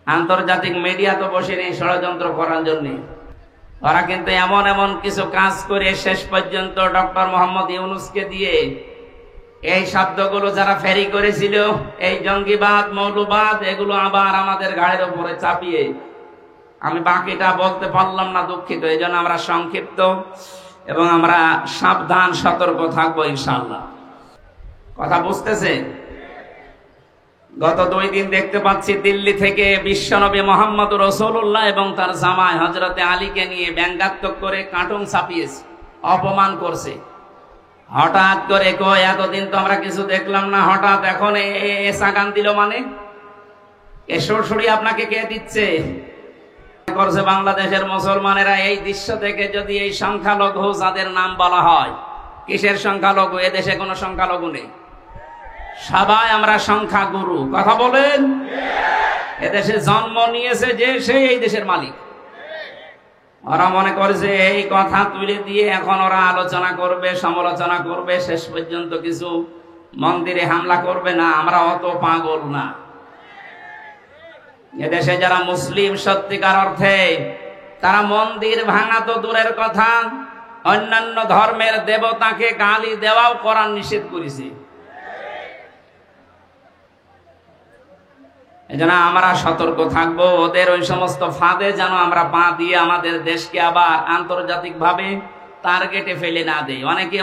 আন্তর্জাতিক মিডিয়া তো বসে নেই ষড়যন্ত্র করার জন্য। ওরা কিন্তু এমন এমন কিছু কাজ করে শেষ পর্যন্ত ডক্টর মোহাম্মদ ইউনূসকে দিয়ে এই শব্দগুলো যারা ফেরি করেছিল, এই জঙ্গিবাদ, মৌলবাদ, এগুলো আবার আমাদের ঘাড়ের উপরে চাপিয়ে, আমি বাকিটা বলতে পারলাম না, দুঃখিত। এই জন্য আমরা সংক্ষিপ্ত এবং আমরা সাবধান সতর্ক থাকবো ইনশাআল্লাহ। কথা বুঝতেছে? গত 2 দিন দেখতে পাচ্ছি দিল্লি থেকে বিশ্বনবী মোহাম্মদ রাসূলুল্লাহ এবং তার জামাই হযরতে আলীকে নিয়ে ব্যঙ্গাত্মক করে কার্টুন ছাপিয়েছে, অপমান করছে। হঠাৎ করে কই এতদিন তো আমরা কিছু দেখলাম না, হঠাৎ এখন সাগান দিল, মানে এ সরসরি আপনাকে কে দিচ্ছে? করছে বাংলাদেশের মুসলমানেরা। এই দৃশ্য থেকে যদি এই সংখ্যালঘু যাদের নাম বলা হয়, কিসের সংখ্যালঘু? এদেশে কোনো সংখ্যালঘু নেই, সবাই আমরা সংখ্যাগুরু। কথা বলেন? এদেশে জন্ম নিয়েছে যে সে এই দেশের মালিক। ওরা মনে করছে এই কথা তুলে দিয়ে এখন ওরা আলোচনা করবে, সমালোচনা করবে, শেষ পর্যন্ত কিছু মন্দিরে হামলা করবে। না, আমরা অত পাগল না। এদেশে যারা মুসলিম সত্যিকার অর্থে, তারা মন্দির ভাঙা তো দূরের কথা, অন্যান্য ধর্মের দেবতাকে গালি দেওয়াও কোরআন নিষেধ করেছে। এজন্য আমরা সতর্ক থাকবো, ওদের ওই সমস্ত ফাঁদে যেন আমরা পা দিয়ে আমাদের দেশকে আবার আন্তর্জাতিক ভাবে টার্গেটে ফেলে না দেয়। অনেকে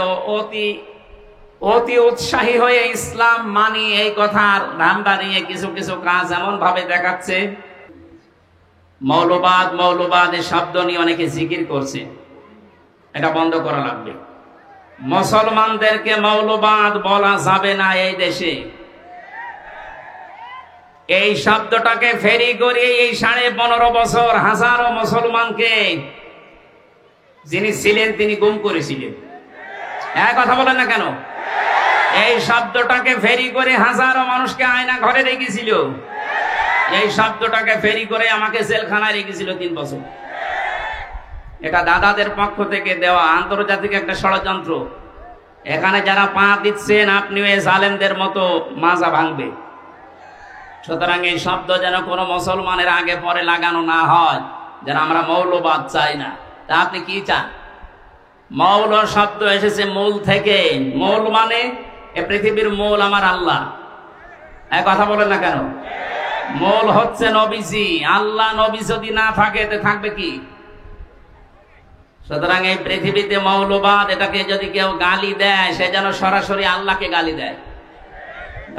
অতি উৎসাহী হয়ে ইসলাম মানি এই কথার ধান্দা নিয়ে কিছু কিছু কাজ এমন ভাবে দেখাচ্ছে। মৌলবাদ এই শব্দ নিয়ে অনেকে জিকির করছে, এটা বন্ধ করা লাগবে। মুসলমানদেরকে মৌলবাদ বলা যাবে না এই দেশে। এই শব্দটাকে ফেরি করে এই 15.5 বছর হাজারো মুসলমানকে যিনি ছিলেন তিনি গুম করেছিলেন। এক কথা বলেন না কেন? এই শব্দটাকে ফেরি করে হাজারো মানুষকে আয়না ঘরে রেখেছিল। এই শব্দটাকে ফেরি করে আমাকে জেলখানায় রেখেছিল 3 বছর। এটা দাদাদের পক্ষ থেকে দেওয়া আন্তর্জাতিক একটা ষড়যন্ত্র। এখানে যারা পা দিচ্ছেন, আপনিও এই জালেমদের মতো মাজা ভাঙবে। সুতরাং এই শব্দ যেন কোনো মুসলমানের আগে পরে লাগানো না হয়, যেন আমরা মৌলবাদ চাই না। তা আপনি কি চান? মৌল শব্দ এসেছে মূল থেকে। মূল মানে এ পৃথিবীর মূল আমার আল্লাহ। এক কথা বলেন না কেন? মূল হচ্ছে নবীজি। আল্লাহ নবী যদি না থাকে এতে থাকবে কি? সুতরাং এই পৃথিবীতে মৌলবাদ, এটাকে যদি কেউ গালি দেয়, সে যেন সরাসরি আল্লাহকে গালি দেয়।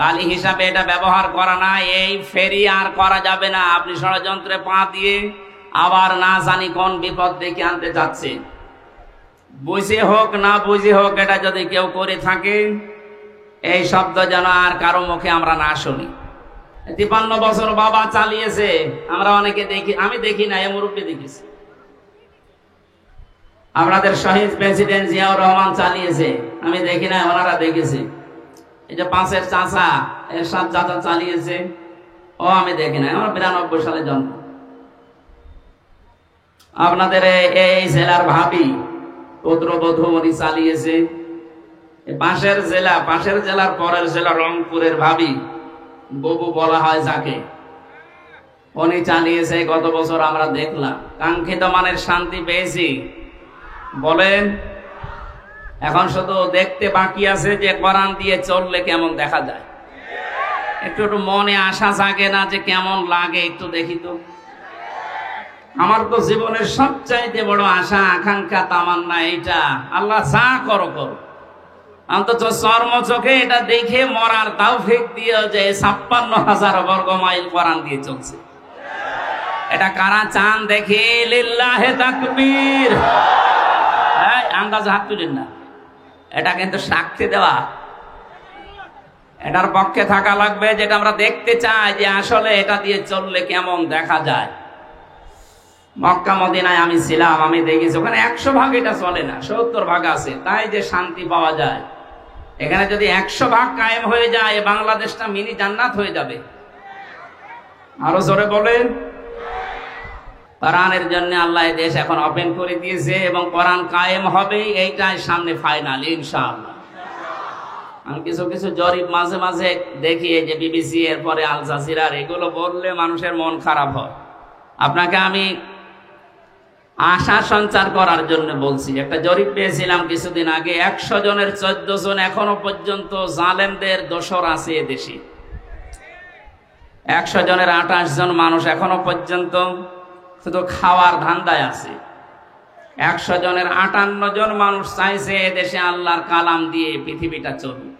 গালি হিসাবে এটা ব্যবহার করা না। এই ফেরি আর করা যাবে না। আপনি ষড়যন্ত্রে পা দিয়ে আবার না জানি কোন বিপদ ডেকে আনতে যাচ্ছে। বুঝে হোক না বুঝে হোক, এটা যদি কেউ করে থাকে, এই শব্দ যেন আর কারো মুখে আমরা না শুনি। 53 বছর বাবা চালিয়েছে, আমরা অনেকে দেখি, আমি দেখি না, এ মুরব্বী দেখেছি। আমাদের শহীদ প্রেসিডেন্ট জিয়াউর রহমান চালিয়েছে, আমি দেখি না, ওনারা দেখেছে। এই যে পাশের চাচা এরশাদ চাচা চালিয়েছে, ও আমি দেখি না, আমার 92 সালে জন্ম। আপনাদের এই জেলার ভাবি পুত্রবধূ উনি চালিয়েছে। পাশের জেলার পরের জেলা রংপুরের ভাবি, ববু বলা হয় যাকে, উনি চালিয়েছে। গত বছর আমরা দেখলাম, কাঙ্ক্ষিত মানের শান্তি পেয়েছি। বলেন, এখন শুধু দেখতে বাকি আছে যে কোরআন দিয়ে চললে কেমন দেখা যায়। একটু মনে আশা জাগে না যে কেমন লাগে? একটু দেখি তো। আমার তো জীবনের সবচাইতে বড় আশা, আকাঙ্ক্ষা, তামান্না এইটা, আল্লাহ যা করো করো, অন্তত চর্ম চোখে এটা দেখে মরার তৌফিক দিয়ে যে 56,000 বর্গ মাইল কোরআন দিয়ে চলছে। এটা কারা চান দেখে? লিল্লাহে তাকবীর। আন্দাজ হাত তুলেন না, এটা কিন্তু সাক্ষী দেওয়া। এটার পক্ষে থাকা লাগবে, যেটা আমরা দেখতে চাই যে আসলে এটা দিয়ে চললে কেমন দেখা যায়। মক্কা মদিনায় আমি ছিলাম, আমি দেখেছি ওখানে 100 ভাগ এটা চলে না, 70 ভাগ আছে, তাই যে শান্তি পাওয়া যায়। এখানে যদি 100 ভাগ কায়েম হয়ে যায়, বাংলাদেশটা মিনি জান্নাত হয়ে যাবে। আরো জোরে বলেন। কোরআনের জন্য আল্লাহ এই দেশ এখন ওপেন করে দিয়েছে এবং কোরআন কায়েম হবে, এইটাই সামনে ফাইনাল ইনশাআল্লাহ। আমি কিছু কিছু জরিপ মাঝে মাঝে দেখি, এই যে বিবিসি এরপরে আল জাজিরার, এগুলো বললে মানুষের মন খারাপ হয়। আপনাকে আমি আশা সঞ্চার করার জন্য বলছি। একটা জরিপ পেয়েছিলাম কিছুদিন আগে, 100 জনের 14 জন এখনো পর্যন্ত জালেমদের দোসর আছে এদেশে। 100 জনের 28 জন মানুষ এখনো পর্যন্ত শুধু খাওয়ার ধান্দায় আছে। 100 জনের 58 জন মানুষ চাইছে এদেশে আল্লাহর কালাম দিয়ে পৃথিবীটা চলুক।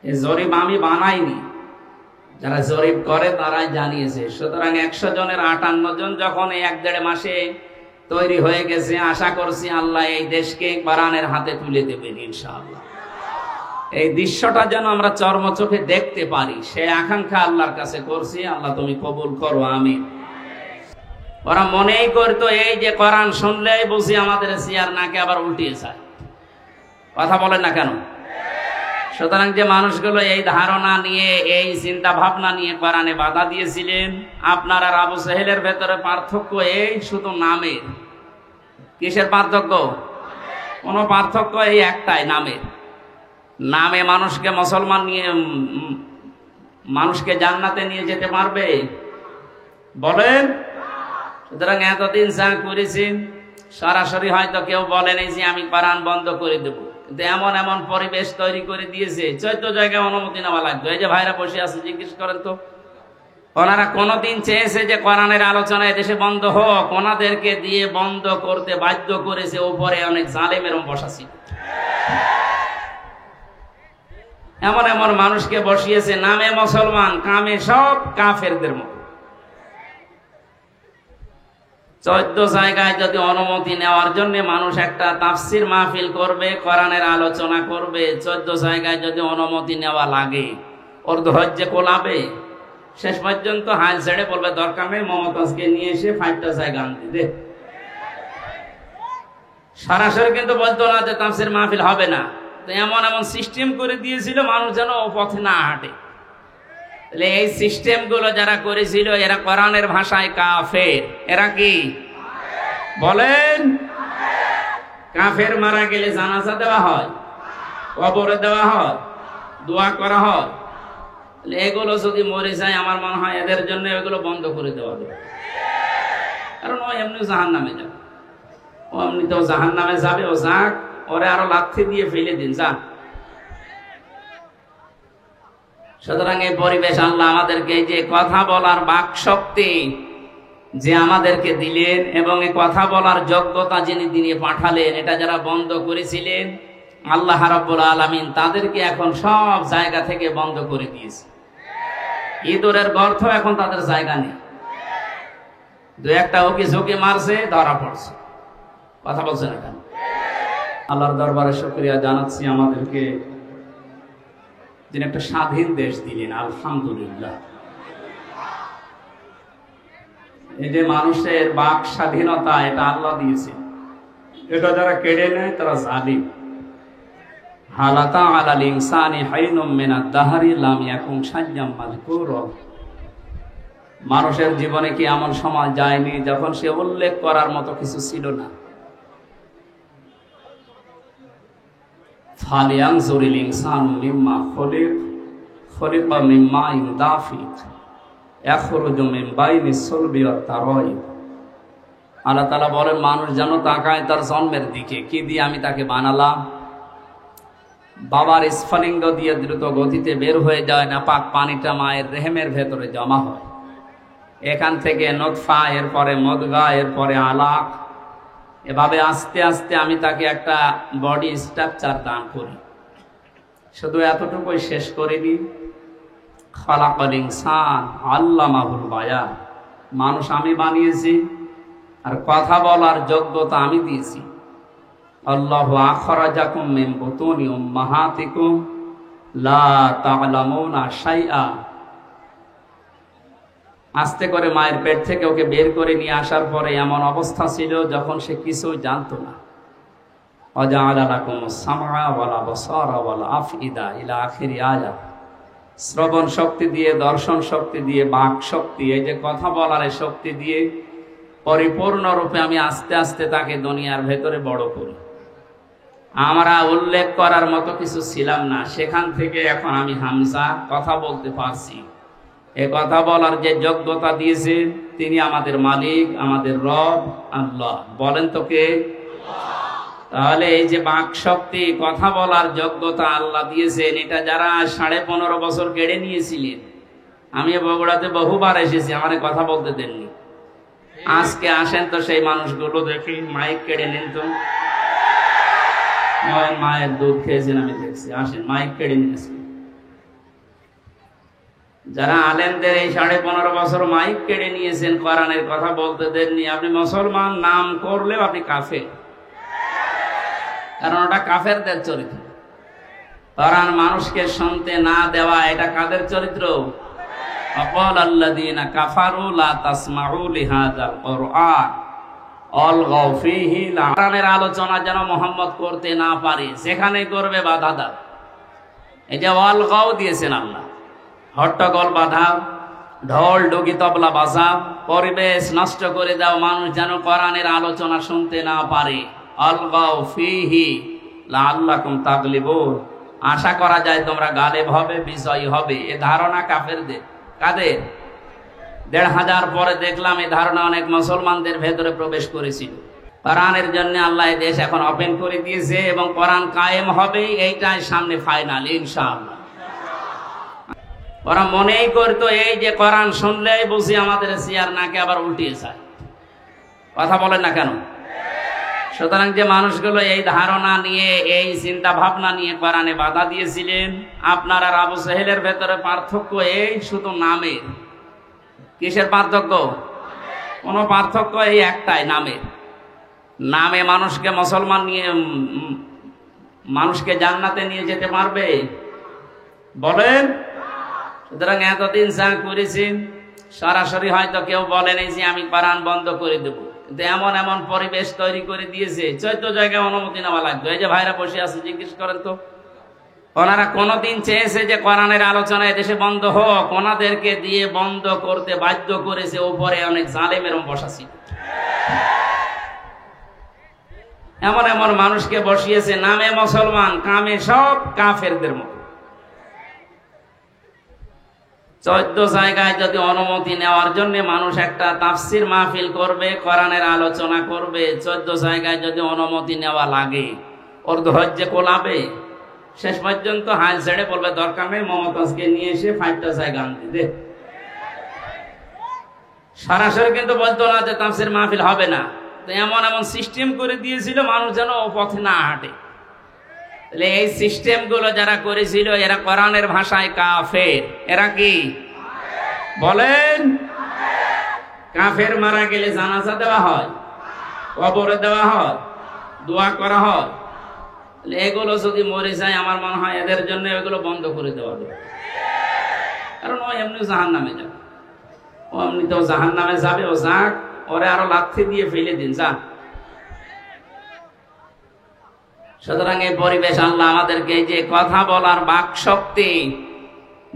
এই জরিপ আমি বানাইনি, যারা জরিপ করে তারাই জানিয়েছে। সুতরাং 100 জনের 58 জন যখন এই 1-1.5 মাসে তৈরি হয়ে গেছে, আশা করছি আল্লাহ এই দেশকে কোরআনের হাতে তুলে দেবেন ইনশাআল্লাহ। এই দৃশ্যটা যেন আমরা চর্মচোখে দেখতে পারি, সে আকাঙ্ক্ষা আল্লাহর কাছে করছি। আল্লাহ তুমি কবুল করো, আমিন। ওরা মনেই করতো এই যে কোরআন শুনলেই বুঝি আমাদের চেয়ার নাকে আবার উল্টিয়ে যায়। কথা বলেন না কেন? সুতরাং যে মানুষগুলো এই ধারণা নিয়ে, এই চিন্তা ভাবনা নিয়ে কোরআনে বাধা দিয়েছিলেন, আপনার আর আবু সাহেলের ভেতরে পার্থক্য এই শুধু নামের। কিসের পার্থক্য? কোনো পার্থক্য এই একটাই, নামের। নামে মানুষকে মুসলমান নিয়ে, মানুষকে জান্নাতে নিয়ে যেতে পারবে? বলেন। সুতরাং এতদিন যা করেছেন, সরাসরি হয়তো কেউ বলেন এই যে আমি কোরআন বন্ধ করে দেব, কিন্তু এমন এমন পরিবেশ তৈরি করে দিয়েছে, 14 জায়গায় অনুমতি নেওয়া লাগবে। এই যে ভাইরা বসে আছে, জিজ্ঞেস করেন তো, ওনারা কোনদিন চেয়েছে যে কোরআনের আলোচনা এদেশে বন্ধ হোক? ওনাদেরকে দিয়ে বন্ধ করতে বাধ্য করেছে উপরে অনেক জালেমের বসা ছিল। এমন এমন মানুষকে বসিয়েছে, নামে মুসলমান, কামে সব কাফেরদের মতো। 14 জায়গায় যদি অনুমতি নেওয়ার জন্য মানুষ একটা তাফসির মাহফিল করবে, কোরআনের আলোচনা করবে, 14 জায়গায় যদি অনুমতি নেওয়া লাগে, ওর ধৈর্য কোলাবে? শেষ পর্যন্ত হাল ছেড়ে বলবে দরকার নেই, মমতাজকে নিয়ে এসে 5টা জায়গা আনতে দে। সরাসরি কিন্তু বলতো না যে তাফসির মাহফিল হবে না। তো এমন এমন সিস্টেম করে দিয়েছিল মানুষ যেন ও পথে না হাঁটে। তাহলে এই সিস্টেম গুলো যারা করেছিল, এরা কোরআনের ভাষায় কাফের। এরা কি বলেন? কাফের মারা গেলে জানাজা দেওয়া হয়, কবরে দেওয়া হয়, দোয়া করা হয়। এগুলো যদি মরে যায়, আমার মনে হয় এদের জন্য এগুলো বন্ধ করে দেওয়া হবে। কারণ ও এমনি জাহান্নামে যাবে, ও এমনিতেও জাহান্নামে যাবে। ও যাক, ওরে আরো লাথি দিয়ে ফেলে দিন, যা। সুতরাং এই পরিবেশ আল্লাহ আমাদেরকে এই যে কথা বলার বাক শক্তি যে আমাদেরকে দিলেন, এবং এই কথা বলার যোগ্যতা যিনি দিয়ে পাঠালেন, এটা যারা বন্ধ করেছিলেন, আল্লাহ রাব্বুল আলামিন তাদেরকে এখন সব জায়গা থেকে বন্ধ করে দিয়েছে। ইঁদুরের গর্ত এখন তাদের জায়গা নেই। 2-1টা ওকে ঝুঁকি মারছে, ধরা পড়ছে। কথা বলছে না কেন? আল্লাহর দরবারে শুকরিয়া জানাচ্ছি আমাদেরকে যিনি একটা স্বাধীন দেশ দিলেন, আলহামদুলিল্লাহ। এই যে মানুষের বাক স্বাধীনতা, এটা আল্লাহ দিয়েছে। এটা যারা কেড়ে নেয় তারা জালিম। হালাতা আলাল ইনসানি হাইনুম মিনাদ দাহরি লাম ইয়াকুন শাইয়্যাম মাযকুরা। মানুষের জীবনে কি এমন সময় যায়নি যখন সে উল্লেখ করার মতো কিছু ছিল না? ফালিয়ানজুরিল ইনসানু মিম্মা খুলিকা মিন মাইন দাফিক ইয়াখরুজু মিন বাইনিস সুলবি ওয়াত তারাইব। আল্লাহ তাআলা বলেন, মানুষ যেন তাকায় তার জন্মের দিকে, কি দিয়ে আমি তাকে বানালাম। বাবার স্ফলিঙ্গ দিয়ে দ্রুত গতিতে বের হয়ে যায় না, পাক পানিটা মায়ের রেহেমের ভেতরে জমা হয়। এখান থেকে নতফা, এরপরে মুদগা, এরপরে আলাক, এভাবে আস্তে আস্তে আমি তাকে একটা বডি স্ট্রাকচার দান করি। শুধু এতটুকুই শেষ করিনি, খালাকাল ইনসান আল্লামাহুল বায়ান। মানুষ আমি বানিয়েছি, আর কথা বলার যোগ্যতা আমি দিয়েছি। আল্লাহু আখরাজাকুম মিন বুতুনি উম্মাহাতিকুম লা তা'লামুনা শাইআ। আস্তে করে মায়ের পেট থেকে ওকে বের করে নিয়ে আসার পরে এমন অবস্থা ছিল যখন সে কিছুই জানতো না। ওয়াজআলা লাকুমুস সামআ ওয়াল আবসারা ওয়াল আফইদা ইলা আখিরি আয়াত। শ্রবণ শক্তি দিয়ে, দর্শন শক্তি দিয়ে, বাক শক্তি, এই যে কথা বলার শক্তি দিয়ে পরিপূর্ণ রূপে আমি আস্তে আস্তে তাকে দুনিয়ার ভেতরে বড় করি। আমরা উল্লেখ করার মতো কিছু ছিলাম না, সেখান থেকে এখন আমি হামজা কথা বলতে পারছি। এ কথা বলার যে যোগ্যতা দিয়েছেন তিনি আমাদের মালিক, আমাদের রব আল্লাহ। বলেন তো কে? তাহলে এই যে বাক শক্তি, কথা বলার যোগ্যতা আল্লাহ দিয়েছেন, এটা যারা 15.5 বছর কেড়ে নিয়েছিলেন, আমি বগুড়াতে বহুবার এসেছি, আমার কথা বলতে দেননি। আজকে আসেন তো সেই মানুষগুলো দেখি, মাইক কেড়ে নেন তো। মায়ের দুধ খেয়েছেন আমি দেখছি, আসেন মাইক কেড়ে নিয়েছি। যারা আলেমদের এই 15.5 বছর মাইক কেড়ে নিয়েছেন, কোরআনের কথা বলতে দেননি, আপনি মুসলমান নাম করলেও আপনি কাফের, কারণ ওটা কাফেরদের চরিত্র। কোরআন মানুষকে শুনতে না দেওয়া, এটা কাদের চরিত্র? আকাল আল্লাযীনা কাফারু লা তাসমাউ লিহাযাল কুরআন অলগাউ ফীহি। কোরআনের আলোচনা যেন মুহাম্মদ করতে না পারে, সেখানে করবে বাধা দাও। এই যে অলগাউ দিয়েছেন আল্লাহ, হট্টগোল বাধা, ঢোল ডুগি তবলা বাজা, পরিবেশ নষ্ট করে দাও, মানুষ যেন কোরআনের আলোচনা শুনতে না পারে। অলগাউ ফীহি লাআল্লাকুম তাগলিবুন, আশা করা যায় তোমরা গালেব হবে, বিজয়ী হবে। এ ধারণা কাফেরদের। কাদের? 1500 পরে দেখলাম এই ধারণা অনেক মুসলমানদের ভেতরে প্রবেশ করেছিল। কোরআনের জন্য আল্লাহ এই দেশ এখন ওপেন করে দিয়েছে এবং কোরআন কায়েম হবে, এইটাই সামনে ফাইনাল ইনশাআল্লাহ। ওরা মনেই করতো এই যে কোরআন শুনলেই বুঝি আমাদের চেয়ার নাকে আবার উল্টিয়ে যায়। কথা বলেন না কেন? সুতরাং যে মানুষগুলো এই ধারণা নিয়ে, এই চিন্তা ভাবনা নিয়ে কোরআনে বাধা দিয়েছিলেন, আপনার আর আবু সাহেলের ভেতরে পার্থক্য এই শুধু নামের। কিসের পার্থক্য? কোনো পার্থক্য এই একটাই, নামের। নামে মানুষকে মুসলমান নিয়ে, মানুষকে জান্নাতে নিয়ে যেতে পারবে? বলেন। সুতরাং এতদিন যা করেছেন, সরাসরি হয়তো কেউ বলেন যে আমি কোরআন বন্ধ করে দেব, কিন্তু এমন এমন পরিবেশ তৈরি করে দিয়েছে, 14 জায়গায় অনুমতি নেওয়া লাগবে। এই যে ভাইরা বসে আছে, জিজ্ঞেস করেন তো, ওনারা কোনদিন চেয়েছে যে কোরআনের আলোচনা এদেশে বন্ধ হোক? ওনাদেরকে দিয়ে বন্ধ করতে বাধ্য করেছে উপরে অনেক জালেমের বসা ছিল। এমন এমন মানুষকে বসিয়েছে, নামে মুসলমান, কামে সব কাফেরদের মতো। 14 জায়গায় যদি অনুমতি নেওয়ার জন্য মানুষ একটা তাফসির মাহফিল করবে, কোরআনের আলোচনা করবে, 14 জায়গায় যদি অনুমতি নেওয়া লাগে, ওর ধৈর্য কোলাবে? শেষ পর্যন্ত হাল ছেড়ে বলবে দরকার নেই, মমতাজকে নিয়ে এসে 5টা জায়গা আনতে দে। সরাসরি কিন্তু বলতো না যে তাফসির মাহফিল হবে না। তো এমন এমন সিস্টেম করে দিয়েছিল মানুষ যেন ও পথে না হাঁটে। তাহলে এই সিস্টেম গুলো যারা করেছিল, এরা কোরআনের ভাষায় কাফের। এরা কি? বলেন। কাফের মারা গেলে জানাজা দেওয়া হয়, কবরে দেওয়া হয়, দোয়া করা হয়। এগুলো যদি মরে যায়, আমার মনে হয় এদের জন্য এগুলো বন্ধ করে দেওয়া হবে। কারণ ও এমনি জাহান্নামে যাবে, ও এমনিতেও জাহান্নামে যাবে। ও যাক, ওরে আরো লাথি দিয়ে ফেলে দিন, যা। সুতরাং এই পরিবেশ আল্লাহ আমাদেরকে এই যে কথা বলার বাক শক্তি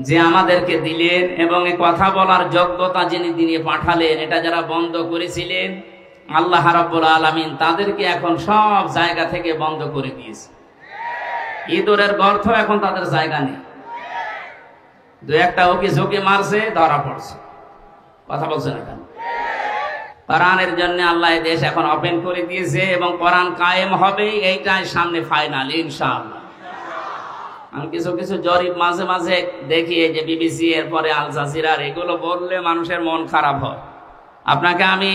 যে আমাদেরকে দিলেন এবং এই কথা বলার যোগ্যতা যিনি দিয়ে পাঠালেন, এটা যারা বন্ধ করেছিলেন, আল্লাহ রাব্বুল আলামিন তাদেরকে এখন সব জায়গা থেকে বন্ধ করে দিয়েছে। ইঁদুরের গর্ত এখন তাদের জায়গা নেই। 2-1টা ওকে ঝুঁকি মারছে, ধরা পড়ছে। কথা বলছে না কেন? কোরআনের জন্য আল্লাহ এই দেশ এখন ওপেন করে দিয়েছে এবং কোরআন কায়েম হবে, এইটাই সামনে ফাইনাল ইনশাআল্লাহ। আমি কিছু কিছু জরিপ মাঝে মাঝে দেখি, এই যে বিবিসি, এরপরে আল জাজিরার, এগুলো বললে মানুষের মন খারাপ হয়। আপনাকে আমি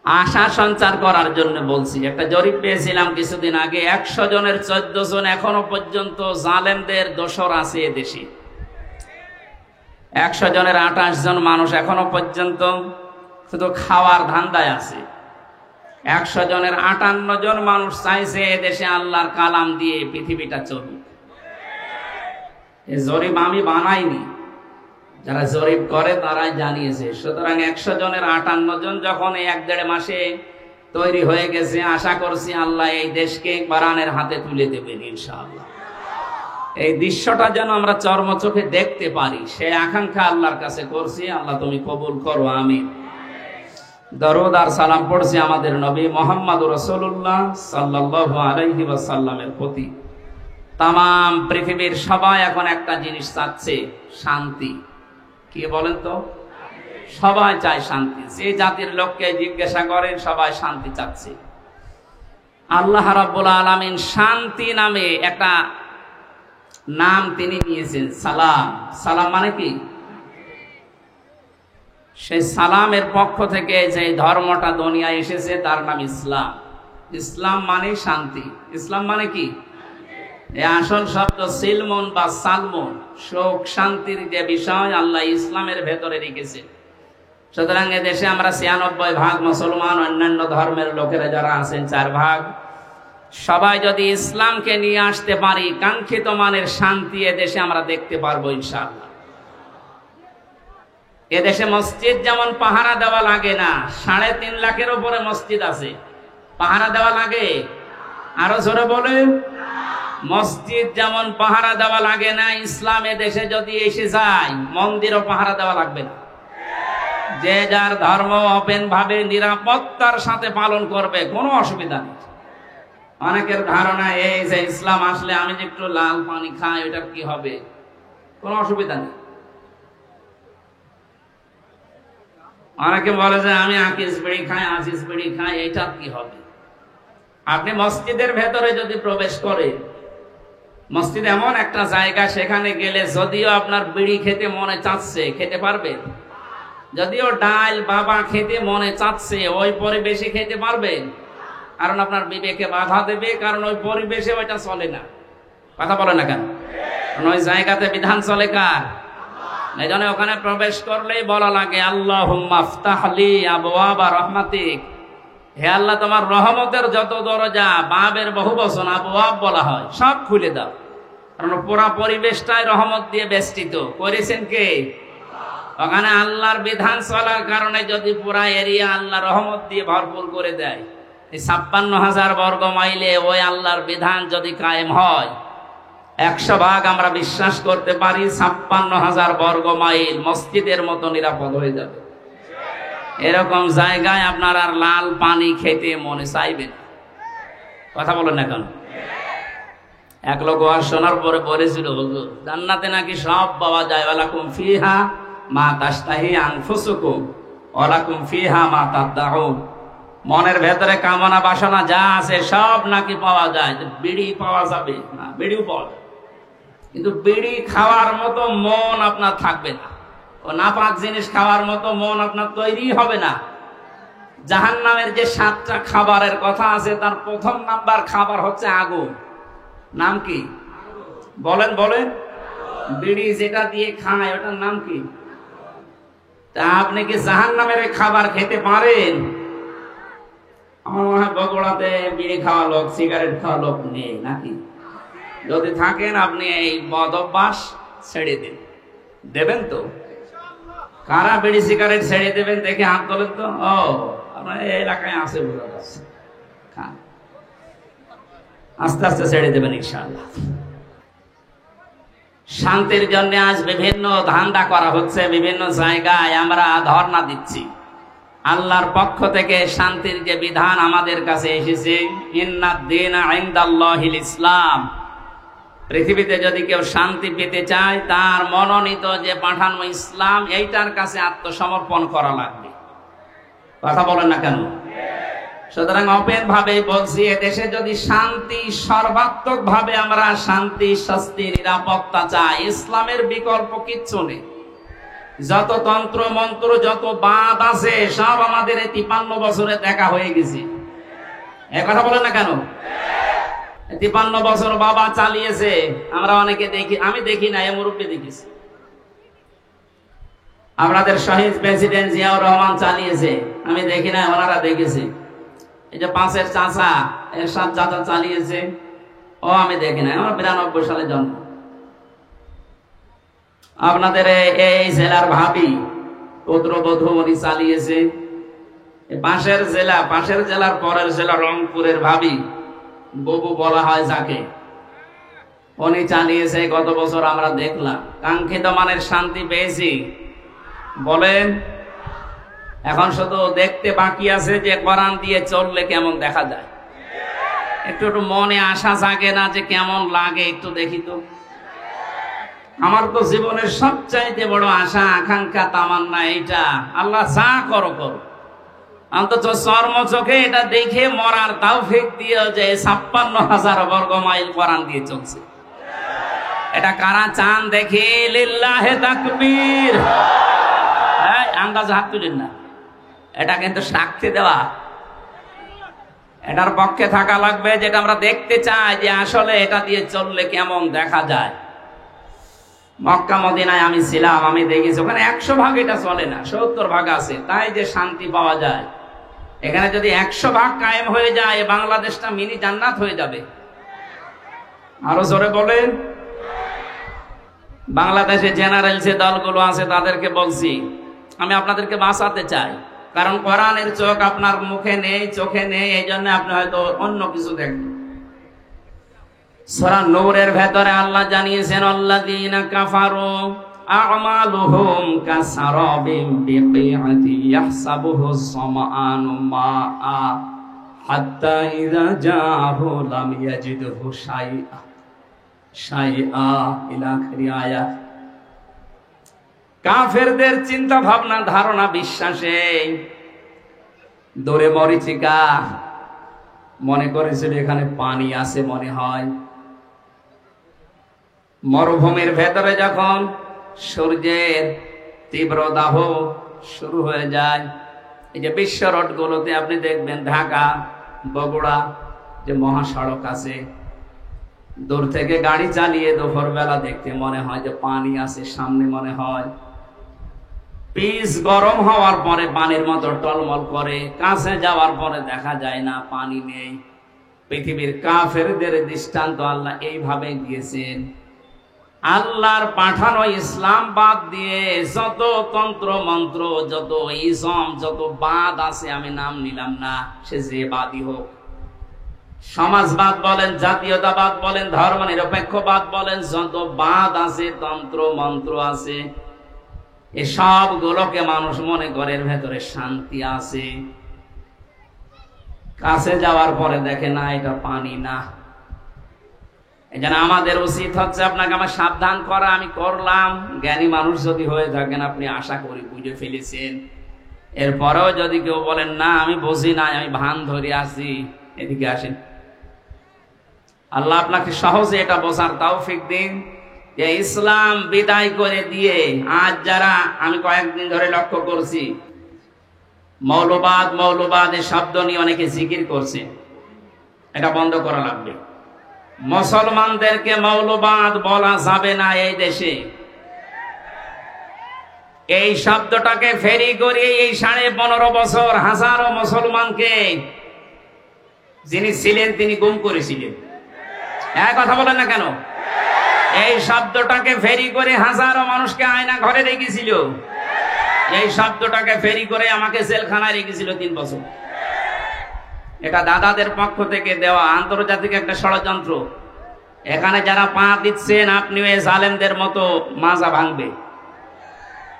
আশা সঞ্চার করার জন্য বলছি। একটা জরিপ পেয়েছিলাম কিছুদিন আগে, 100 জনের 14 জন এখনো পর্যন্ত জালেমদের দোসর আছে এদেশে। 100 জনের 28 জন মানুষ এখনো পর্যন্ত শুধু খাওয়ার ধান্দায় আছে। 100 জনের 58 জন মানুষ চাইছে এদেশে আল্লাহর কালাম দিয়ে পৃথিবীটা চলুক। এই জরিপ আমি বানাইনি, যারা জরিপ করে তারাই জানিয়েছে। সুতরাং 100 জনের 58 জন যখন এই 1-1.5 মাসে তৈরি হয়ে গেছে, আশা করছি আল্লাহ এই দেশকে কোরআনের হাতে তুলে দেবেন ইনশাআল্লাহ। এই দৃশ্যটা যেন আমরা চর্ম চোখে দেখতে পারি, সে আকাঙ্ক্ষা আল্লাহর কাছে করছি। আল্লাহ তুমি কবুল করো, আমিন। দরুদ আর সালাম পড়ছি আমাদের নবী মুহাম্মদ রাসূলুল্লাহ সাল্লাল্লাহু আলাইহি ওয়াসাল্লামের প্রতি। তাম পৃথিবীর সবাই এখন একটা জিনিস চাচ্ছে, শান্তি। কি বলেন তো? সবাই চায় শান্তি। যে জাতির লোককে জিজ্ঞাসা করেন সবাই শান্তি চাচ্ছে। আল্লাহ রাব্বুল আলামিন শান্তি নামে একটা নাম তিনি নিয়েছেন, সালাম। সালাম মানে কি? সেই সালামের পক্ষ থেকে যে ধর্মটা দুনিয়ায় এসেছে তার নাম ইসলাম। ইসলাম মানে শান্তি। ইসলাম মানে কি? এই আসল শব্দ সিলমন বা সালমন, সুখ শান্তির যে বিষয় আল্লাহ ইসলামের ভেতরে রেখেছে। সুতরাং এদেশে আমরা ৯৬% মুসলমান, অন্যান্য ধর্মের লোকেরা যারা আছেন ৪%। সবাই যদি ইসলামকে নিয়ে আসতে পারি, কাঙ্ক্ষিত মানের শান্তি এদেশে আমরা দেখতে পারবো ইনশাআল্লাহ। এদেশে মসজিদ যেমন পাহারা দেওয়া লাগে না, ৩.৫ লাখের উপরে মসজিদ আছে, পাহারা দেওয়া লাগে? আরো জোরে বলে। মসজিদ যেমন পাহারা দেওয়া লাগে না, ইসলাম এদেশে যদি এসে যায় মন্দিরও পাহারা দেওয়া লাগবে না। যে যার ধর্ম ওপেন ভাবে নিরাপত্তার সাথে পালন করবে, কোনো অসুবিধা নেই। অনেকের ধারণা এই যে ইসলাম আসলে আমি যে একটু লাল পানি খাই ওটা কি হবে, কোনো অসুবিধা নেই। অনেকে বলে যে আমি আকিস বিড়ি খাই, আজিজ বিড়ি খাই, এটা কি হবে? আপনি মসজিদের ভেতরে যদি প্রবেশ করেন, মসজিদ এমন একটা জায়গা, সেখানে গেলে যদিও আপনার বিড়ি খেতে মনে চাচ্ছে খেতে পারবেন, যদিও ডাল বাবা খেতে মনে চাচ্ছে ওই পরিবেশে খেতে পারবেন, কারণ আপনার বিবেকে বাধা দেবে, কারণ ওই পরিবেশে ওইটা চলে না। কথা বলে না কেন? কারণ ওই জায়গাতে বিধান চলে কার? এই জন্য ওখানে প্রবেশ করলেই বলা লাগে আল্লাহুম্মা আফতাহ লি আবওয়াবা রাহমাতিক, হে আল্লাহ তোমার রহমতের যত দরজা, বাবের বহুবচন আবওয়াব বলা হয়, সব খুলে দাও। কারণ পুরা পরিবেশটাই রহমত দিয়ে বেষ্টিত। করেছেন কে? ওখানে আল্লাহর বিধান চলার কারণে যদি পুরা এরিয়া আল্লাহ রহমত দিয়ে ভরপুর করে দেয়, এই ৫৬,০০০ বর্গ মাইলে ওই আল্লাহর বিধান যদি কায়েম হয়, ১০০% আমরা বিশ্বাস করতে পারি ৫৬,০০০ বর্গ মাইল মসজিদের মতো নিরাপদ হয়ে যাবে। এরকম জায়গায় আপনার আর লাল পানি খেতে মনে চাইবে না। কথা বলেন না কেন? এক লোক ওয়াজ শোনার পরে বলেছিল, হুজুর জান্নাতে নাকি সব পাওয়া যায়, ওয়ালাকুম ফিহা মা তাশতাহি আনফুসুকুম ওয়ালাকুম ফিহা মা তাদদাউন। মনের ভেতরে কামনা বাসনা যা আছে সব নাকি পাওয়া যায়। বিড়ি পাওয়া যাবে না? বিড়িও পাওয়া যায়, কিন্তু বিড়ি খাওয়ার মতো মন আপনার থাকবে না। ও নাপাক জিনিস খাওয়ার মতো মন আপনার তৈরি হবে না। জাহান্নামের যে ৭টা খাবারের কথা আছে, তার প্রথম নাম্বার খাবার হচ্ছে আগুন। নাম কি? বলেন বলেন। বিড়ি যেটা দিয়ে খায় ওটার নাম কি? তা আপনি কি জাহান্নামের খাবার খেতে পারেন? আমার মনে হয় বগুড়াতে বিড়ি খাওয়া লোক, সিগারেট খাওয়া লোক নেই নাকি? যদি থাকেন আপনি এই বদ অভ্যাস ছেড়ে দিন। দেবেন তো? কারা বিড়ি সিগারেট ছেড়ে দেবেন দেখে হাত তোলেন তো। ও আপনার এই এলাকায় আছে, বোঝা যাচ্ছে। আস্তে আস্তে ছেড়ে দেবেন ইনশাআল্লাহ। শান্তির জন্য আজ বিভিন্ন ধান্দা করা হচ্ছে, বিভিন্ন জায়গায় আমরা ধর্ণা দিচ্ছি। আল্লাহর পক্ষ থেকে শান্তির যে বিধান আমাদের কাছে এসেছে, ইন্নাদ-দীনা ইনদাল্লাহিল ইসলাম। পৃথিবীতে যদি কেউ শান্তি পেতে চায়, তার মনোনীত যে পাঠানো ইসলাম, এইটার কাছে আত্মসমর্পণ করা লাগবে। কথা বলেন না কেন? সুতরাং ওপেন ভাবে বলছি, এদেশে যদি শান্তি, সর্বাত্মক ভাবে আমরা শান্তি, স্বস্তি, নিরাপত্তা চাই, ইসলামের বিকল্প কিচ্ছু নেই। যত তন্ত্র মন্ত্র, যত বাদ আছে সব আমাদের এই ৫৩ বছরে দেখা হয়ে গেছে। এ কথা বলেন না কেন? ৫৩ বছর বাবা চালিয়েছে, আমরা অনেকে দেখি, আমি দেখি না, এ মুরব্বী দেখিস। আপনাদের শহীদ প্রেসিডেন্ট জিয়াউর রহমান চালিয়েছে, আমি দেখি না, ওনারা দেখেছে। এই যে ৫-এর চাচা এরশাদ চাচা চালিয়েছে, ও আমি দেখি না, আমার ৯২ সালে জন্ম। আপনাদের এই জেলার ভাবি পুত্রবধূ উনি চালিয়েছে। পাশের জেলার পরের জেলা রংপুরের ভাবি, ববু বলা হয় যাকে, উনি চালিয়েছে। গত বছর আমরা দেখলাম, কাঙ্ক্ষিত মানের শান্তি পেয়েছি। বলেন এখন শুধু দেখতে বাকি আছে যে কোরআন দিয়ে চললে কেমন দেখা যায়। একটু একটু মনে আশা জাগে না যে কেমন লাগে, একটু দেখি তো। আমার তো জীবনের সবচাইতে বড় আশা আকাঙ্ক্ষা তামান্না এইটা, আল্লাহ যা করো করো, অন্তত চর্ম চোখে এটা দেখে মরার তৌফিক দিও যে ৫৬,০০০ বর্গ মাইল কোরআন দিয়ে চলছে। এটা কারা চান দেখে? লিল্লাহে তাকবীর। আন্দাজ হাত তুলেন না, এটা কিন্তু সাক্ষী দেওয়া। এটার পক্ষে থাকা লাগবে, যেটা আমরা দেখতে চাই যে আসলে এটা দিয়ে চললে কেমন দেখা যায়। মক্কা মদিনায় আমি ছিলাম, আমি দেখেছি ওখানে ১০০ ভাগ এটা চলে না, ৭০ ভাগ আছে, তাই যে শান্তি পাওয়া যায়। এখানে যদি ১০০ ভাগ কায়েম হয়ে যায়, বাংলাদেশটা মিনি জান্নাত হয়ে যাবে। আরো জোরে বলেন। বাংলাদেশে জেনারেল যে দলগুলো আছে তাদেরকে বলছি, আমি আপনাদেরকে বাঁচাতে চাই, কারণ কোরআনের চোখ আপনার মুখে নেই, চোখে নেই, এই জন্য আপনি হয়তো অন্য কিছু দেখেন। সূরা নূরের ভেতরে আল্লাহ জানিয়েছেন, আল্লাযীনা কাফারু আ'মালুহুম কাসারাবিন বিকিআতি ইয়াহসাবুহু যামআনু মাআ হাত্তা ইযা জাআহু লাম ইয়াজিদহু শাইআ ইলা আখিরি আয়াত। কাফেরদের চিন্তা ভাবনা, ধারণা, বিশ্বাসে দূরে মরিচিকা মনে করেছিল এখানে পানি আছে মনে হয়। মরুভূমির ভেতরে যখন সূর্যের তীব্র দাহ শুরু হয়ে যায়, এই যে বিশ্ব রোডগুলোতে আপনি দেখবেন, ঢাকা বগুড়া যে মহাসড়ক আছে, দূর থেকে গাড়ি চালিয়ে দুপুর বেলা দেখতে মনে হয় যে পানি আছে সামনে, মনে হয় পিচ গরম হওয়ার পরে পানির মতো টলমল করে, কাছে যাওয়ার পরে দেখা যায় না, পানি নেই। পৃথিবীর কাফেরদের দৃষ্টান্ত আল্লাহ এইভাবে দিয়েছেন। আল্লাহর পাঠানো ইসলাম বাদ দিয়ে যত তন্ত্র মন্ত্র, যত ইসম, যত বাদ আছে, আমি নাম নিলাম না, সে যে বাদই হোক, সমাজবাদ বলেন, জাতীয়তাবাদ বলেন, ধর্ম নিরপেক্ষবাদ বলেন, যত বাদ আছে, তন্ত্র মন্ত্র আছে, এ সবগুলোকে মানুষ মনে করে এর ভেতরে শান্তি আছে। কাছে যাওয়ার পরে দেখে না, এটা পানি না। এই জন্য আমাদের উচিত হচ্ছে আপনাকে আমার সাবধান করা। আমি করলাম, জ্ঞানী মানুষ যদি হয়ে থাকেন, আপনি আশা করি বুঝে ফেলেছেন। এরপরেও যদি কেউ বলেন না আমি বুঝি নাই, আমি ভান ধরে আছি, এদিকে আসেন। আল্লাহ আপনাকে সহজে এটা বোঝার তৌফিক দিন যে ইসলাম বিদায় করে দিয়ে আজ যারা, আমি কয়েকদিন ধরে লক্ষ্য করছি, মৌলবাদ মৌলবাদ এই শব্দ নিয়ে অনেকে জিকির করছে, এটা বন্ধ করা লাগবে। মুসলমানদেরকে মৌলবাদ বলা যাবে না এই দেশে। এই শব্দটাকে ফেরি করে এই 15.5 বছর হাজারো মুসলমানকে যিনি ছিলেন তিনি গুম করেছিলেন। এক কথা বলেন না কেন? এই শব্দটাকে ফেরি করে হাজারো মানুষকে আয়না ঘরে রেখেছিল। এই শব্দটাকে ফেরি করে আমাকে জেলখানায় রেখেছিল 3 বছর। এটা দাদাদের পক্ষ থেকে দেওয়া আন্তর্জাতিক একটা ষড়যন্ত্র। এখানে যারা পা দিচ্ছেন, আপনিও এই জালেমদের মতো মাজা ভাঙবে।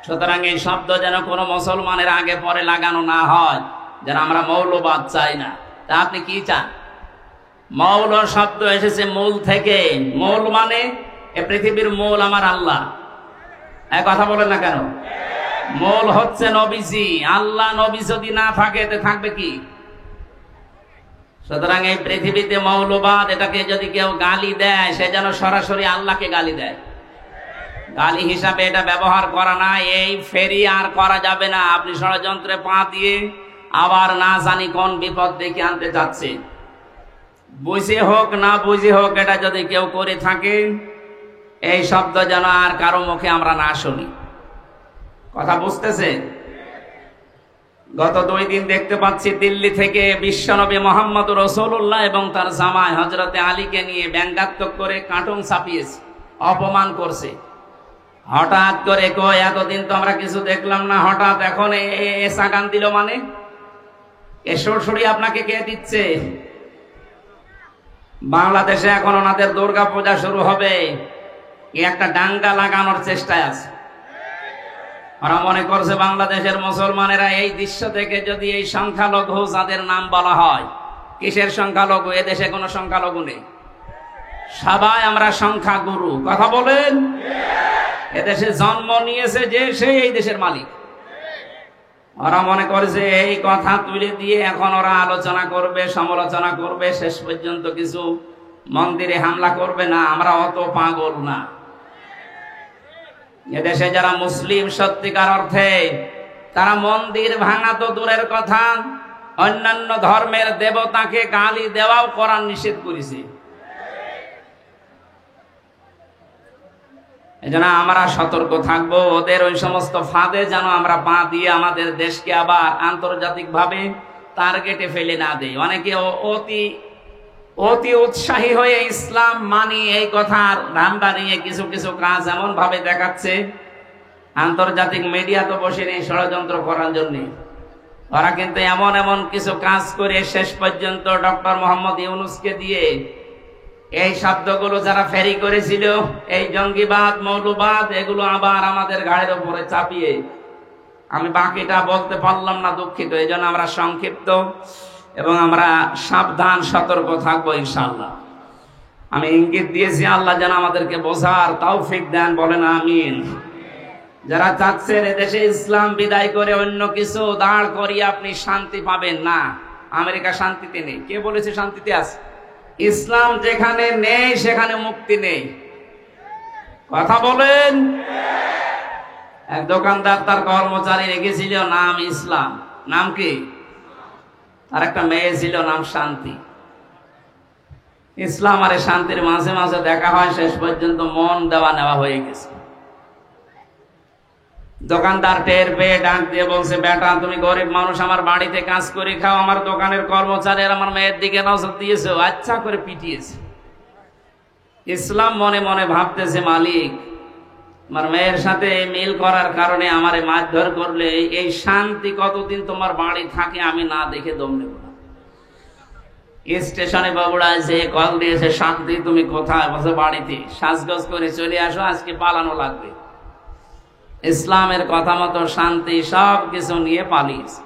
সুতরাং এই শব্দ যেন কোনো মুসলমানের আগে পরে লাগানো না হয়, যেন আমরা মৌলবাদ চাই না। তা আপনি কি চান? মৌল শব্দ এসেছে মূল থেকে। মূল মানে এ পৃথিবীর মূল আমার আল্লাহ। এক কথা বলেন না কেন? মূল হচ্ছে নবীজি। আল্লাহ নবী যদি না থাকে এতে থাকবে কি? সুতরাং এই পৃথিবীতে মৌলবাদ, এটাকে যদি কেউ গালি দেয়, সে যেন সরাসরি আল্লাহকে গালি দেয়। গালি হিসাবে এটা ব্যবহার করা না। এই ফেরি আর করা যাবে না। আপনি ষড়যন্ত্রে পা দিয়ে আবার না জানি কোন বিপদ ডেকে আনতে যাচ্ছে। বুঝে হোক না বুঝে হোক, এটা যদি কেউ করে থাকে, এই শব্দ যেন আর কারো মুখে আমরা না শুনি। কথা বুঝতেছে? গত 2 দিন দেখতে পাচ্ছি দিল্লি থেকে বিশ্বনবী মোহাম্মদ রাসূলুল্লাহ এবং তার জামাই হযরতে আলীকে নিয়ে ব্যঙ্গাত্মক করে কার্টুন ছাপিয়েছে, অপমান করছে। হঠাৎ করে কই এতদিন তো আমরা কিছু দেখলাম না, হঠাৎ এখন এসা গান দিল মানে? এ সুরসুরি আপনাকে কে দিচ্ছে? বাংলাদেশে এখন ওনাদের দুর্গা পূজা শুরু হবে, একটা ডাঙ্গা লাগানোর চেষ্টায় আছে। ওরা মনে করছে বাংলাদেশের মুসলমানেরা এই দৃশ্য থেকে যদি এই সংখ্যালঘু যাদের নাম বলা হয়, কিসের সংখ্যালঘু? এদেশে কোনো সংখ্যালঘু নেই, সবাই আমরা সংখ্যাগুরু। কথা বলেন। এদেশে জন্ম নিয়েছে যে সেই এই দেশের মালিক। ওরা মনে করেছে এই কথা তুলে দিয়ে এখন ওরা আলোচনা করবে, সমালোচনা করবে, শেষ পর্যন্ত কিছু মন্দিরে হামলা করবে। না, আমরা অত পাগল না। এদেশে যারা মুসলিম সত্যিকার অর্থে, তারা মন্দির ভাঙা তো দূরের কথা, অন্যান্য ধর্মের দেবতাকে গালি দেওয়াও কোরআন নিষেধ করেছে। এজন্য আমরা সতর্ক থাকবো, ওদের ওই সমস্ত ফাঁদে যেন আমরা পা দিয়ে আমাদের দেশকে আবার আন্তর্জাতিক ভাবে টার্গেটে ফেলে না দেয়। অনেকে অতি উৎসাহী হয়ে ইসলাম মানি এই কথার ধান্দা নিয়ে কিছু কিছু কাজ এমন ভাবে দেখাচ্ছে, আন্তর্জাতিক মিডিয়া তো বসে নেই ষড়যন্ত্র করার জন্য। ওরা কিন্তু এমন এমন কিছু কাজ করে শেষ পর্যন্ত ডক্টর মোহাম্মদ ইউনূসকে দিয়ে এই শব্দগুলো যারা ফেরি করেছিল, এই জঙ্গিবাদ, মৌলবাদ, এগুলো আবার আমাদের ঘাড়ের উপরে চাপিয়ে, আমি বাকিটা বলতে পারলাম না, দুঃখিত। এই জন্য আমরা সংক্ষিপ্ত এবং আমরা সাবধান সতর্ক থাকবো ইনশাআল্লাহ। আমি ইঙ্গিত দিয়েছি, আল্লাহ যেন আমাদেরকে বোঝার তৌফিক দেন, বলেন আমিন। যারা চাচ্ছেন এদেশে ইসলাম বিদায় করে অন্য কিছু দাঁড় করিয়ে আপনি শান্তি পাবেন, না, আমেরিকা শান্তিতে নেই। কে বলেছে শান্তিতে আছে? ইসলাম যেখানে নেই সেখানে মুক্তি নেই। কথা বলেন। এক দোকানদার তার কর্মচারী রেখেছিল নাম ইসলাম। নাম কি? আর একটা মেয়ে ছিল নাম শান্তি। ইসলাম আর শান্তির মাঝে মাঝে দেখা হয়, শেষ পর্যন্ত মন দেওয়া নেওয়া হয়ে গেছে। দোকানদার টের পেয়ে ডাক দিয়ে বলছে, বেটা তুমি গরিব মানুষ, আমার বাড়িতে কাজ করে খাও, আমার দোকানের কর্মচারী আমার মেয়ের দিকে নজর দিয়েছো, আচ্ছা করে পিটিয়েছে। ইসলাম মনে মনে ভাবতেছে, মালিক আমার মেয়ের সাথে মিল করার কারণে আমারে মারধর করলে এই শান্তি কতদিন তোমার বাড়ি থাকে আমি না দেখে দম নেব না। স্টেশনে বাবুড়া এসে কল দিয়েছে, শান্তি তুমি কোথায়? বসে বাড়িতে। সাজগোজ করে চলে আসো, আজকে পালানো লাগবে। ইসলামের কথা মতো শান্তি সব কিছু নিয়ে পালিয়েছে।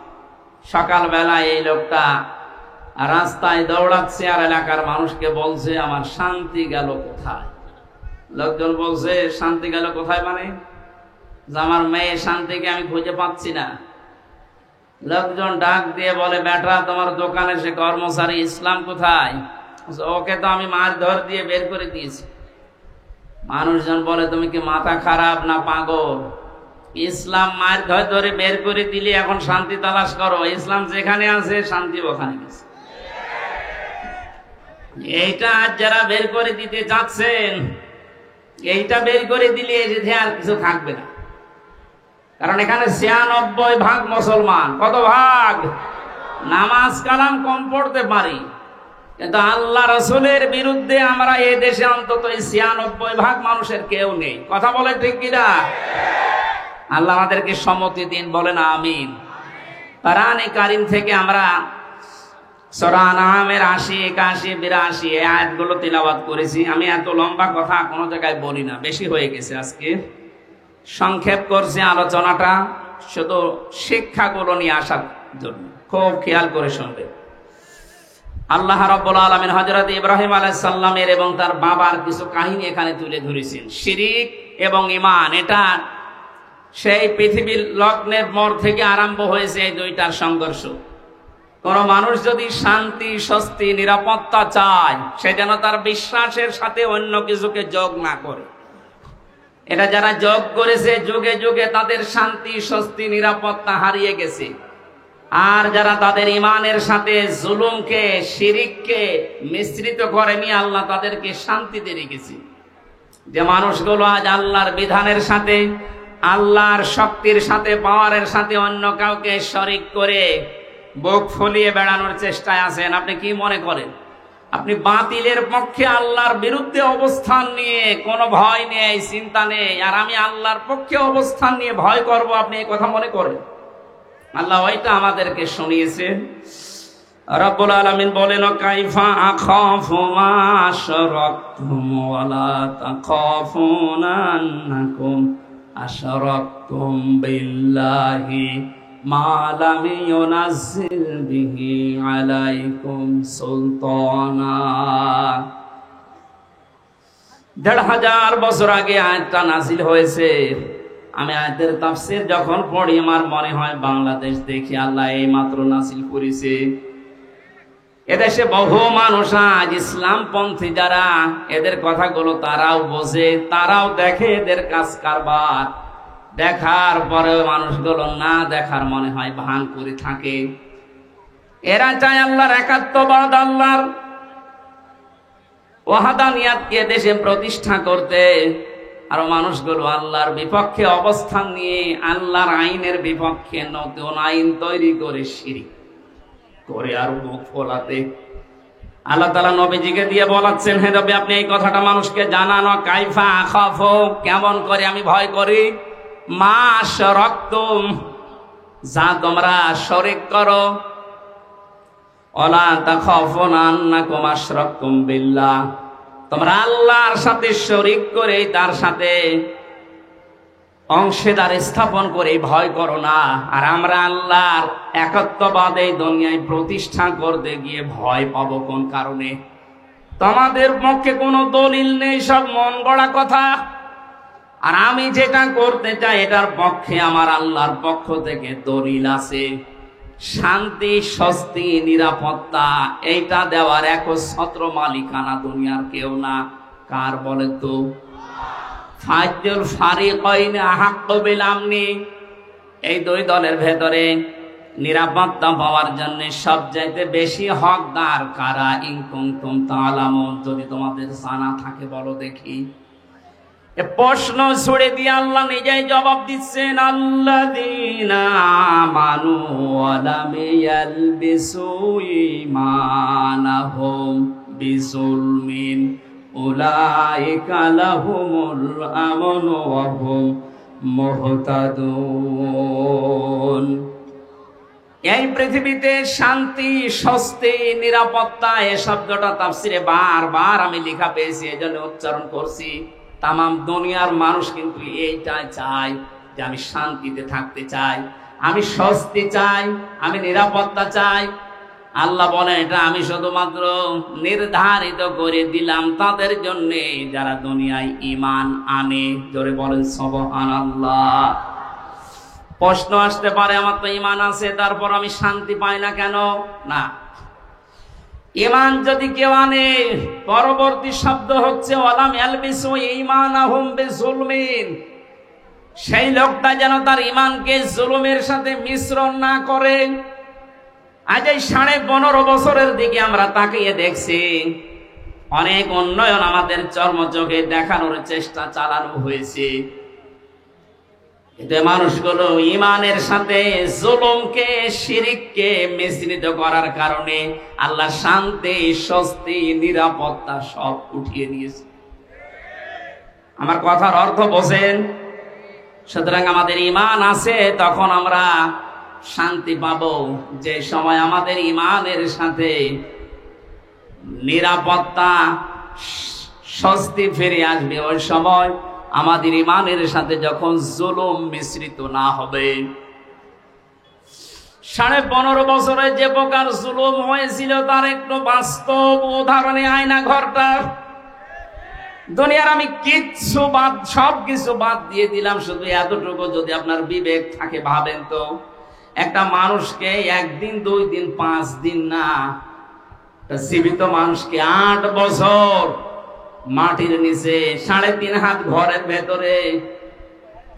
সকালবেলায় এই লোকটা রাস্তায় দৌড়াচ্ছে আর এলাকার মানুষকে বলছে, আমার শান্তি গেল কোথায়? লোকজন বলছে, শান্তি গেল কোথায় মানে? যে আমার মেয়ে শান্তিকে আমি খুঁজে পাচ্ছি না। লোকজন ডাক দিয়ে বলে, বেটা তোমার দোকানে সে কর্মচারী ইসলাম কোথায়? ওকে তো আমি মারধর দিয়ে বের করে দিয়েছি। মানুষজন বলে, তুমি কি মাথা খারাপ না পাগল? ইসলাম মারধর ধরে বের করে দিলে এখন শান্তি তালাশ করো? ইসলাম যেখানে আছে শান্তি ওখানে গেছে। এইটা আজ যারা বের করে দিতে চাচ্ছেন, এইটা বের করে দিলে আর কিছু থাকবে না। কারণ এখানে ৯৬% মুসলমান। কত ভাগ? নামাজ কালাম কম পড়তে পারি, কিন্তু আল্লাহ রসুলের বিরুদ্ধে আমরা এই দেশে অন্তত ৯৬% মানুষের কেউ নেই। কথা বলে ঠিক কিনা? আল্লাহ আমাদেরকে সম্মতি দিন, বলেন আমিন। কোরআনে কারীম থেকে আমরা সূরা আনআমের ৮০, ৮১, ৮২ এই আয়াতগুলো তিলাওয়াত করেছি। আমি এত লম্বা কথা কোনো জায়গায় বলি না, বেশি হয়ে গেছে। আজকে সংক্ষেপ করছি আলোচনাটা, শুধু শিক্ষাগুলো নিয়ে আসার জন্য। খুব খেয়াল করে শুনবেন। আল্লাহ রাব্বুল আলামিন হযরত ইব্রাহিম আলাইহিস সালামের এবং তার বাবার কিছু কাহিনী এখানে তুলে ধরেছেন। শিরিক এবং ঈমান, এটা সেই পৃথিবীর লগ্নের পর থেকে আরম্ভ হয়েছে এই দুইটার সংঘর্ষ। কোন মানুষ যদি শান্তি, স্বস্তি, নিরাপত্তা চায়, সে যেন তার বিশ্বাসের সাথে অন্য কিছুকে যোগ না করে। এটা যারা যোগ করেছে, যুগে যুগে তাদের শান্তি, স্বস্তি, নিরাপত্তা হারিয়ে গেছে। আর যারা তাদের ঈমানের সাথে জুলুমকে, শিরিককে মিশ্রিত করেনি, আল্লাহ তাদেরকে শান্তিতে রেখেছে। যে মানুষগুলো আজ আল্লাহর বিধানের সাথে, আল্লাহর শক্তির সাথে, পাওয়ারের সাথে অন্য কাউকে শরিক করে বুক ফুলিয়ে বেড়ানোর চেষ্টায় আছেন, আপনি কি মনে করেন? আপনি বাতিলের পক্ষে আল্লাহর বিরুদ্ধে অবস্থান নিয়ে কোনো ভয় নেই, চিন্তা নেই, আর আমি আল্লাহর পক্ষে অবস্থান নিয়ে ভয় করব, আপনি এই কথা মনে করেন? আল্লাহ ওইটা আমাদেরকে শুনিয়েছেন। রব্বুল আলামিন বলেন, কাইফা আখাফু মা আশরাকতুম ওয়া লা তাখাফুনা আন্নাকুম আশরাকতুম বিল্লাহি মা লাম ইউনাজ্জিল বিহি আলাইকুম সুলতানা। ১৫০০ বছর আগে আয়াতটা নাযিল হয়েছে। আমি আয়াতের তাফসীর যখন পড়ি আমার মনে হয় বাংলাদেশ দেখি আল্লাহ এই মাত্র নাযিল করেছে। এদেশে বহু মানুষ আজ ইসলামপন্থী যারা, এদের কথাগুলো তারাও বোঝে, তারাও দেখে এদের কাজ কারবার, দেখার পরেও মানুষগুলো না দেখার মনে হয় ভান করে থাকে। এরা চায় আল্লাহর একাত্মবাদ, আল্লাহর ওয়াহাদানিয়াতকে দেশে প্রতিষ্ঠা করতে, আর মানুষগুলো আল্লাহর বিপক্ষে অবস্থান নিয়ে আল্লাহর আইনের বিপক্ষে নতুন আইন তৈরি করে শিরক করে আর মুখ ফোলাতে। আল্লাহ তাআলা নবীজিকে দিয়ে বলাচ্ছেন, হে নবী আপনি এই কথাটা মানুষকে জানান, কাইফা আখাফু, কেমন করে আমি ভয় করি, মা আশরাকতুম, যা তোমরা শরীক করো, ওয়ালা তাখাফুনা আন্নাকুম আশরাকতুম বিল্লাহ, তোমরা আল্লাহর সাথে শরীক করে তার সাথে অংশীদার স্থাপন করে ভয় করো না। আর আমরা আল্লাহর একত্ববাদ এই দুনিয়ায় প্রতিষ্ঠা করতে গিয়ে ভয় পাবো কোন কারণে? তোমাদের পক্ষে কোনো দলিল নেই, সব মন গড়া কথা। আর আমি যেটা করতে চাই এটার পক্ষে আমার আল্লাহর পক্ষ থেকে দলিল আছে। শান্তি, স্বস্তি, নিরাপত্তা এইটা দেওয়ার একচ্ছত্র মালিকানা দুনিয়ার কেউ না। কার বলে তো? ফাজুল ফারিকাইন আহাক্কু বিল আমনি, এই দুই দলের ভেতরে নিরাপত্তা পাওয়ার জন্য সবচাইতে বেশি হকদার কারা? ইন কুনতুম তা'লামুন, যদি তোমাদের জানা থাকে বলো দেখি। এ প্রশ্ন ছুড়ে দিয়ে আল্লাহ নিজেই জবাব দিচ্ছেন, আল্লাযীনা আমানু ওয়া লাম ইয়ালবিসু ঈমানাহুম বিজুলমিন উলাইকা লাহুমুল আমনু ওয়া হুম মুহতাদুন। এই পৃথিবীতে শান্তি, স্বস্তি, নিরাপত্তা এই শব্দটা তাফসিরে বারবার আমি লেখা পেয়েছি, এজন্য উচ্চারণ করছি। তামাম দুনিয়ার মানুষ কিন্তু এইটাই চায় যে আমি শান্তিতে থাকতে চাই, আমি স্বস্তি চাই, আমি নিরাপত্তা চাই। আল্লাহ বলেন এটা আমি শুধুমাত্র নির্ধারিত করে দিলাম তাদের জন্য যারা দুনিয়ায় ঈমান আনে। জোরে বলেন সুবহানাল্লাহ। প্রশ্ন আসতে পারে, আমার তো ঈমান আছে তারপর আমি শান্তি পাই না কেন? না, ঈমান যদি কেউ আনে, পরবর্তী শব্দ হচ্ছে ওয়ালাম ইয়ালবিসু ঈমানাহুম বিজুলমিন, সেই লোকটা যেন তার ঈমানকে জুলুমের সাথে মিশ্রণ না করে। আজ এই 15.5 বছরের দিকে আমরা তাকিয়ে দেখছি, অনেক উন্নয়ন আমাদের চর্মচোখে দেখানোর চেষ্টা চালানো হয়েছে, কিন্তু মানুষগুলো ঈমানের সাথে জুলুমকে, শিরককে মিশ্রিত করার কারণে আল্লাহ শান্তি, স্বস্তি, নিরাপত্তা সব উঠিয়ে দিয়েছে। আমার কথার অর্থ বোঝেন? সুতরাং আমাদের ঈমান আছে তখন আমরা শান্তি পাবো, যে সময় আমাদের ঈমানের সাথে নিরাপত্তা, স্বস্তি ফিরে আসবে, ওই সময় আমাদের ঈমানের সাথে যখন জুলুম মিশ্রিত না হবে। 15.5 বছরে যে প্রকার জুলুম হয়েছিল তার একটু বাস্তব উদাহরণে আয়না ঘরটা। দুনিয়ার আমি কিচ্ছু বাদ, সবকিছু বাদ দিয়ে দিলাম, শুধু এতটুকু যদি আপনার বিবেক থাকে ভাবেন তো, একটা মানুষকে 1 দিন 2 দিন 5 দিন না, জীবিত মানুষকে 8 বছর মাটির নিচে 3.5 হাত ঘরের ভেতরে,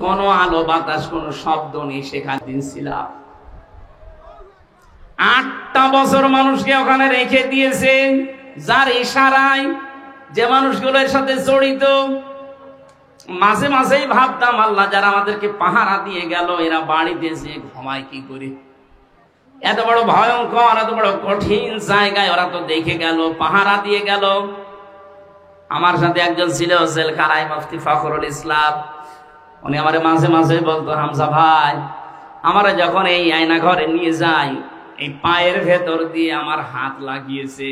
কোনো আলো বাতাস, কোনো শব্দ নেই, সেখানে দিন ছিলাম। 8টা বছর মানুষকে ওখানে রেখে দিয়েছে, যার ইশারায় যে মানুষগুলোর সাথে জড়িত। মাঝে মাঝেই ভাবতাম আল্লাহ যারা আমাদেরকে পাহারা দিয়ে গেল, এরা বাড়িতে যে ঘুমায় কি করে? এত বড় ভয়ঙ্কর, এত বড় কঠিন জায়গায় ওরা তো দেখে গেল, পাহারা দিয়ে গেল। আমার সাথে একজন ছিল জেলখানায়, মুফতি ফখরুল ইসলাম। উনি আমার মাঝে মাঝে বলতো, হামজা ভাই, আমার যখন এই আয়না ঘরে নিয়ে যাই, এই পায়ের ভেতর দিয়ে আমার হাত লাগিয়েছে,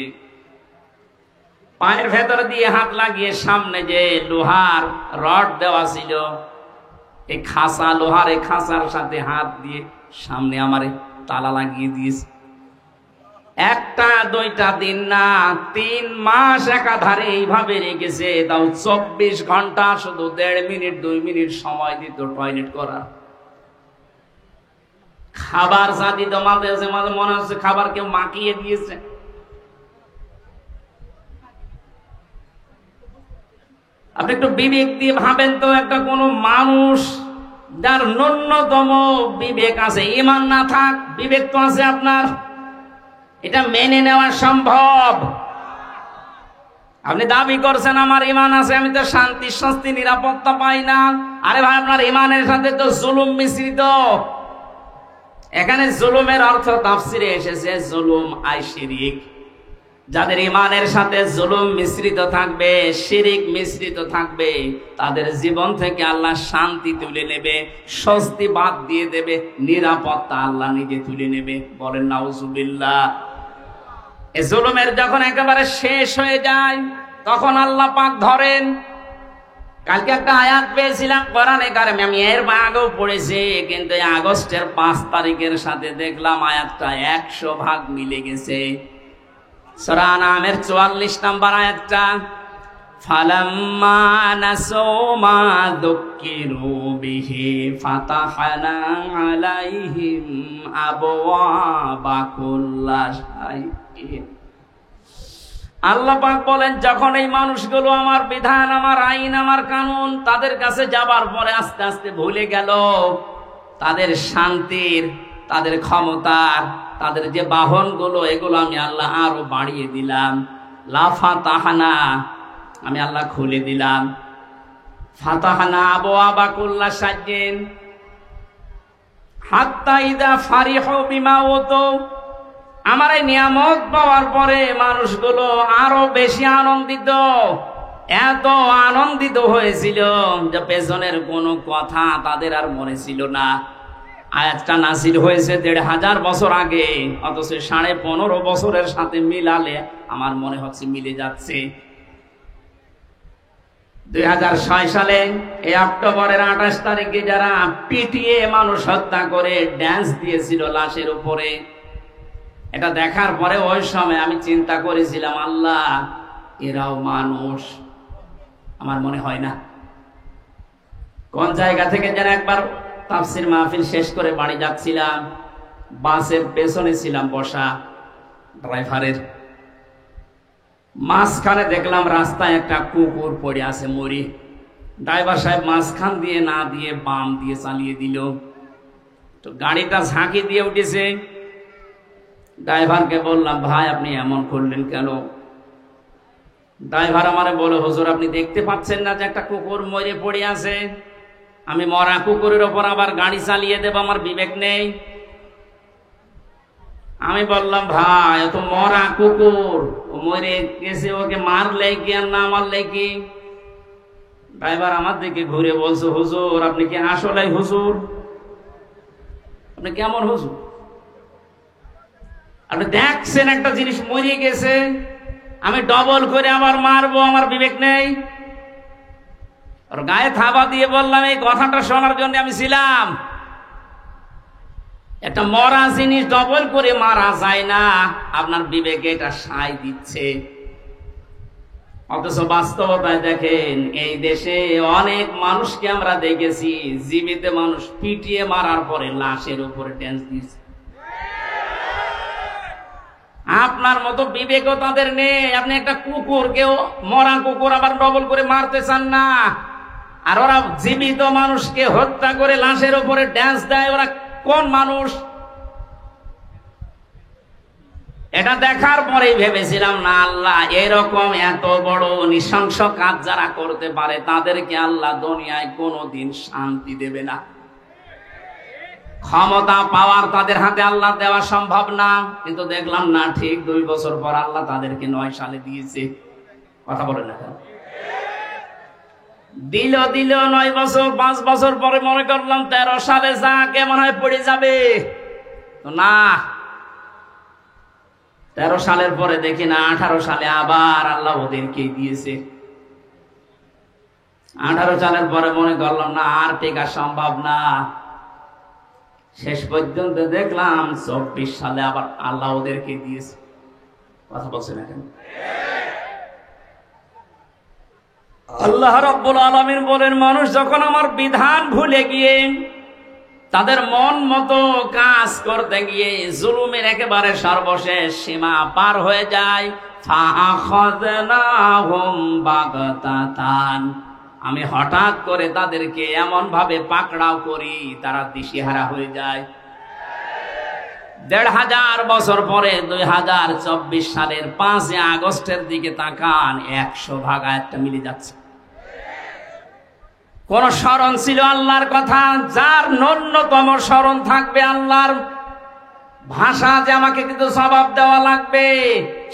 পায়ের ভেতর দিয়ে হাত লাগিয়ে সামনে যে লোহার রড দেওয়া ছিল, এই খাঁচা, লোহার এই খাঁচার সাথে হাত দিয়ে সামনে আমারে তালা লাগিয়ে দিয়েছে। একটা দুইটা দিন না, 3 মাস একাধারে এইভাবে রেখেছে। তাও 24 ঘন্টা শুধু 1.5 মিনিট 2 মিনিট সময় দিত টয়লেট করার। খাবার যা দিত মাঝে মাঝে মনে হচ্ছে খাবার কেউ মাখিয়ে দিয়েছে। আপনি একটু বিবেক দিয়ে ভাবেন তো, একটা কোন মানুষ যার ন্যূনতম বিবেক আছে, ঈমান না থাক, বিবেক তো আছে আপনার, এটা মেনে নেওয়া সম্ভব? আপনি দাবি করছেন আমার ঈমান আছে, আমি তো শান্তি স্বস্তি নিরাপত্তা পাই না। আরে ভাই, আপনার ঈমানের সাথে তো জুলুম মিশ্রিত। এখানে জুলুমের অর্থ তাফসিরে এসেছে জুলুম আই শিরিক। যাদের ঈমানের সাথে জুলুম মিশ্রিত থাকবে, শিরিক মিশ্রিত থাকবে, তাদের জীবন থেকে আল্লাহ শান্তি তুলে নেবে, স্বস্তি বাদ দিয়ে দেবে, নিরাপত্তা আল্লাহ নিজে তুলে নেবে। বলেন নাউজুবিল্লাহ। এই জুলুমের যখন একেবারে শেষ হয়ে যায়, তখন আল্লাহ পাক ধরেন। কালকে একটা আয়াত পেয়েছিলাম কোরআনে কারিমে, আমি এর আগেও পড়েছি, কিন্তু এই আগস্টের 5 তারিখের সাথে দেখলাম আয়াতটা 100 ভাগ মিলে গেছে। সূরা আনামের 44 নম্বর আয়াতটা, ফালাম্মা নাসু মা যুক্কিরু বিহি ফাতাহনা আলাইহিম আবওয়াবা কুল্লা শাইইন। আল্লাহ পাক বলেন, যখন এই মানুষগুলো আমার বিধান, আমার আইন, আমার কানুন তাদের কাছে যাবার পরে আস্তে আস্তে ভুলে গেল, তাদের শান্তির, তাদের ক্ষমতার, তাদের যে বাহনগুলো, এগুলো আমি আল্লাহ আরো বাড়িয়ে দিলাম। লাফাতাহনা, আমি আল্লাহ খুলে দিলাম। ফাতাহনা আবওয়াবা কুল্লা শাইইন হাত্তা ইযা ফারিহু বিমা উতু। আমার এই নিয়ামত পাওয়ার পরে মানুষগুলো আরো বেশি আনন্দিত, এত আনন্দিত হয়েছিল যে পেছনের কোনো কথা তাদের আর মনে ছিল না। আয়াতটা নাযিল হয়েছে 1500 বছর আগে, অথচ 15.5 বছরের সাথে মিলালে আমার মনে হচ্ছে মিলে যাচ্ছে। 2006 সালে এই অক্টোবরের 28 তারিখে যারা পিটিয়ে মানুষ হত্যা করে ড্যান্স দিয়েছিল লাশের উপরে, এটা দেখার পরে ওই সময় আমি চিন্তা করেছিলাম, আল্লাহ এরাও মানুষ? আমার মনে হয় না। কোন জায়গা থেকে যেন একবার তাফসীর মাহফিল শেষ করে বাড়ি যাচ্ছিলাম, বাসের পেছনে ছিলাম বসা, ড্রাইভারের মাঝখানে দেখলাম রাস্তায় একটা কুকুর পড়ে আছে মরি। ড্রাইভার সাহেব মাঝখান দিয়ে না দিয়ে বাম দিয়ে চালিয়ে দিল, তো গাড়িটা ঝাঁকি দিয়ে উঠেছে। ড্রাইভারকে বললাম, ভাই আপনি এমন করলেন কেন? ড্রাইভার আমারে বলে, হুজুর আপনি দেখতে পাচ্ছেন না যে একটা কুকুর মরে পড়ে আছে? আমি মরা কুকুরের ওপর আবার গাড়ি চালিয়ে দেব, আমার বিবেক নেই? আমি বললাম, ভাই ও তো মরা কুকুর, ও মরে গেছে, ওকে মারলে কি আর না মারলে কি? ড্রাইভার আমার দিকে ঘুরে বলছে, হুজুর আপনি কি আসলে হুজুর? আপনি কেমন হুজুর? আপনি দেখছেন একটা জিনিস মরে গেছে, আমি ডবল করে আবার মারবো, আমার বিবেক নেই? আর গায়ে থাবা দিয়ে বললাম, এই কথাটা শোনার জন্য আমি ছিলাম। একটা মরা জিনিস ডবল করে মারা যায় না, আপনার বিবেকে এটা সায় দিচ্ছে। অথচ বাস্তবতায় দেখেন, এই দেশে অনেক মানুষকে আমরা দেখেছি জীবিত মানুষ পিটিয়ে মারার পরে লাশের উপরে ড্যান্স দিচ্ছে। আপনার মতো বিবেকও তাদের নেই। আপনি একটা কুকুরকেও, মরা কুকুর আবার ডবল করে মারতে চান না, আর ওরা জীবিত মানুষকে হত্যা করে লাশের উপরে ড্যান্স দেয়। ওরা কোন মানুষ? এটা দেখার পরেই ভেবেছিলাম, না আল্লাহ এরকম এত বড় নৃশংস কাজ যারা করতে পারে তাদেরকে আল্লাহ দুনিয়ায় কোনোদিন শান্তি দেবে না। ক্ষমতা পাওয়ার তাদের হাতে আল্লাহ দেওয়া সম্ভব না, কিন্তু দেখলাম না, ঠিক 2 বছর পর আল্লাহ তাদেরকে 9 সালে দিয়েছে। কথা বলে না দিল 9 বছর, 5 বছর পরে মনে করলাম 13 সালে যা কেমন হয় পড়ে যাবে, তো না, 13 সালের পরে দেখি না 18 সালে আবার আল্লাহ ওদেরকে দিয়েছে। 18 সালের পরে মনে করলাম না আর টেকা সম্ভব না। শেষ পর্যন্ত দেখলাম 24 সালে আবার আল্লাহ ওদেরকে দিয়েছে। কথা বলছেন এখন আল্লাহ রাব্বুল আলামিন বলেন, মানুষ যখন আমার বিধান ভুলে গিয়ে তাদের মন মতো কাজ করতে গিয়ে জুলুমের একেবারে সর্বশেষ সীমা পার হয়ে যায়, ফাআখাযনাহুম বাগতাতান, আমি হঠাৎ করে তাদেরকে এমন ভাবে পাকড়াও করি তারা দিশেহারা হয়ে যায়। ১৫০০ বছর পরে ২০২৪ সালের ৫ আগস্টের দিকে তাকান, ১০০ মিলে যাচ্ছে। কোন স্মরণ ছিল আল্লাহর কথা? যার ন্যূনতম স্মরণ থাকবে আল্লাহর ভাষা যে আমাকে কিন্তু জবাব দেওয়া লাগবে,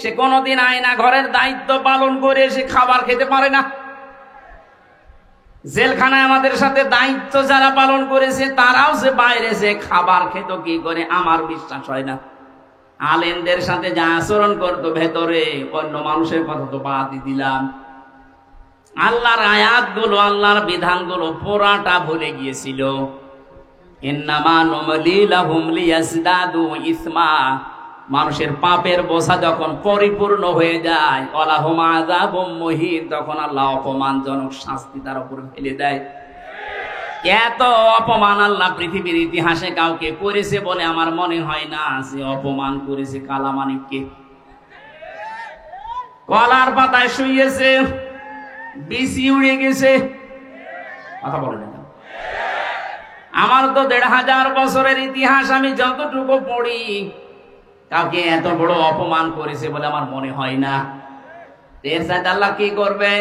সে কোনদিন আয়না ঘরের দায়িত্ব পালন করে সে খাবার খেতে পারে না। জেলখানায় আমাদের সাথে দায়িত্ব যারা পালন করেছে তারাও যে বাইরে যে খাবার খেত কি করে আমার বিশ্বাস হয় না। আলেমদের সাথে যা আচরণ করতো ভেতরে, অন্য মানুষের কথা তো বাদই দিলাম। আল্লাহর আয়াতগুলো, আল্লাহর বিধানগুলো পুরাটা ভুলে গিয়েছিল। ইন্নামা নুমলি লাহুম লিয়াজদাদু ইসমা, মানুষের পাপের বোঝা যখন পরিপূর্ণ হয়ে যায়, ওয়ালাহুম আযাবুম মুহিন, তখন আল্লাহ অপমানজনক শাস্তি তার উপরে ফেলে দেয়। এত অপমান আল্লাহ পৃথিবীর ইতিহাসে কাউকে করেছে বলে আমার মনে হয় না। যে অপমান করেছে কালামানিককে, কলার পাতায় শুইয়েছে, বিসি উড়ে গেছে। কথা বলেন না। আমার তো ১৫০০ বছরের ইতিহাস আমি যতটুকু পড়ি, কাউকে এত বড় অপমান করেছে বলে আমার মনে হয় না। এর সাথে আল্লাহ কি করবে?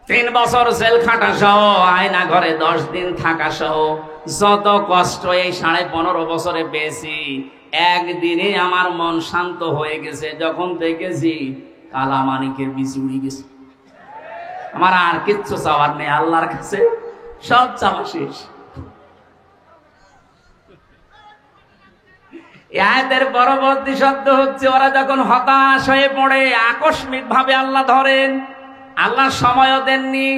৩ বছর জেল খাটা সহ, আয়না ঘরে 10 দিন থাকা সহ, যত কষ্ট এই 15.5 বছরে পেয়েছি, একদিনে আমার মন শান্ত হয়ে গেছে যখন দেখেছি কালামানিকের বিচি উড়ে গেছে। আমার আর কিচ্ছু চাওয়ার নেই, আল্লাহর কাছে সব চাওয়া শেষ। আয়াতের পরবর্তী শব্দ হচ্ছে, ওরা যখন হতাশ হয়ে পড়ে, আকস্মিক ভাবে আল্লাহ ধরেন। আল্লাহ সময়ও দেননি,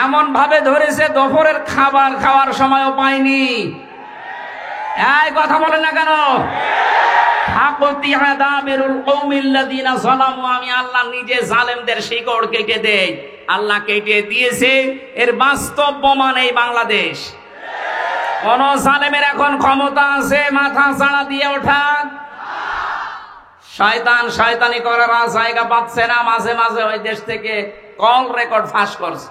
এমন ভাবে ধরেছে দুপুরের খাবার খাওয়ার সময়ও পায়নি। এই কথা বলে না কেন? আমি আল্লাহ নিজে জালেমদের শিকড় কেটে দেই। আল্লাহ কেটে দিয়েছে, এর বাস্তব প্রমাণ এই বাংলাদেশ। কোন জালেমের এখন ক্ষমতা আছে মাথা চাড়া দিয়ে ওঠা? শয়তান শয়তানি করার জায়গা পাচ্ছে না। মাঝে মাঝে ওই দেশ থেকে কল রেকর্ড ফাঁস করছে,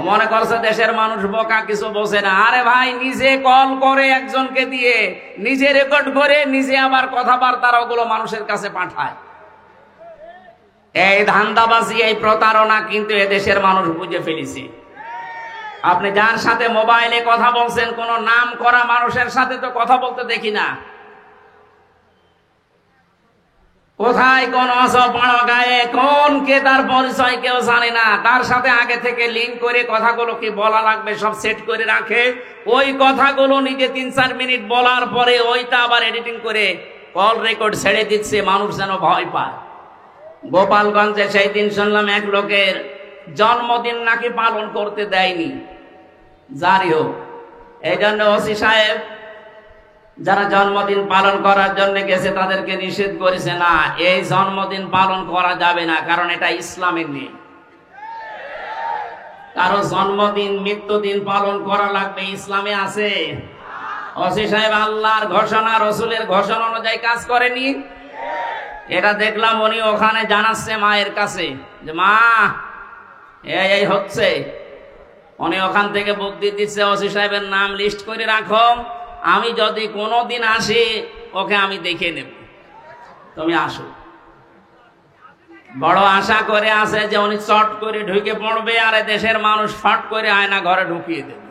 মনে করছে দেশের মানুষ বোকা, কিছু বোঝে না। আরে ভাই, নিজে কল করে একজনকে দিয়ে, নিজে রেকর্ড করে, নিজে আবার কথাবার্তার ওগুলো মানুষের কাছে পাঠায়। এই ধান্দাবাজি, এই প্রতারণা কিন্তু এদেশের মানুষ বুঝে ফেলেছে। আপনি যার সাথে মোবাইলে কথা বলছেন, কোন নাম করা মানুষের সাথে তো কথা বলতে দেখি না। কোথায় কোন অসপাড়া গায়ে কোন কে, তার পরিচয় কেউ জানে না। তার সাথে আগে থেকে লিঙ্ক করে কথাগুলো কি বলা লাগবে সব সেট করে রাখে। ওই কথাগুলো নিজে 3-4 মিনিট বলার পরে ওইটা আবার এডিটিং করে কল রেকর্ড ছেড়ে দিচ্ছে, মানুষ যেন ভয় পায়। গোপালগঞ্জে সেই দিন শুনলাম এক লোকের জন্মদিন নাকি পালন করতে দেয়নি। জারি হোক, এই জন্য ওসি সাহেব যারা জন্মদিন পালন করার জন্য গেছে তাদেরকে নিষেধ করেছে, না, এই জন্মদিন পালন করা যাবে না, কারণ এটা ইসলামের নেই। কারো জন্মদিন মৃত্যুদিন পালন করা লাগবে, ইসলামে আছে? ওসি সাহেব আল্লাহর ঘোষণা, রসুলের ঘোষণা অনুযায়ী কাজ করেনি। এটা দেখলাম উনি ওখানে জানাচ্ছে মায়ের কাছে যে মা এই হচ্ছে। উনি ওখান থেকে বুদ্ধি দিচ্ছে, ওসি সাহেবের নাম লিস্ট করে রাখো, আমি যদি কোনোদিন আসি ওকে আমি দেখে নেব, তুমি আসো। বড় আশা করে আছে যে উনি চট করে ঢুকে পড়বে আর দেশের মানুষ ফট করে আয়না ঘরে ঢুকিয়ে দেবে।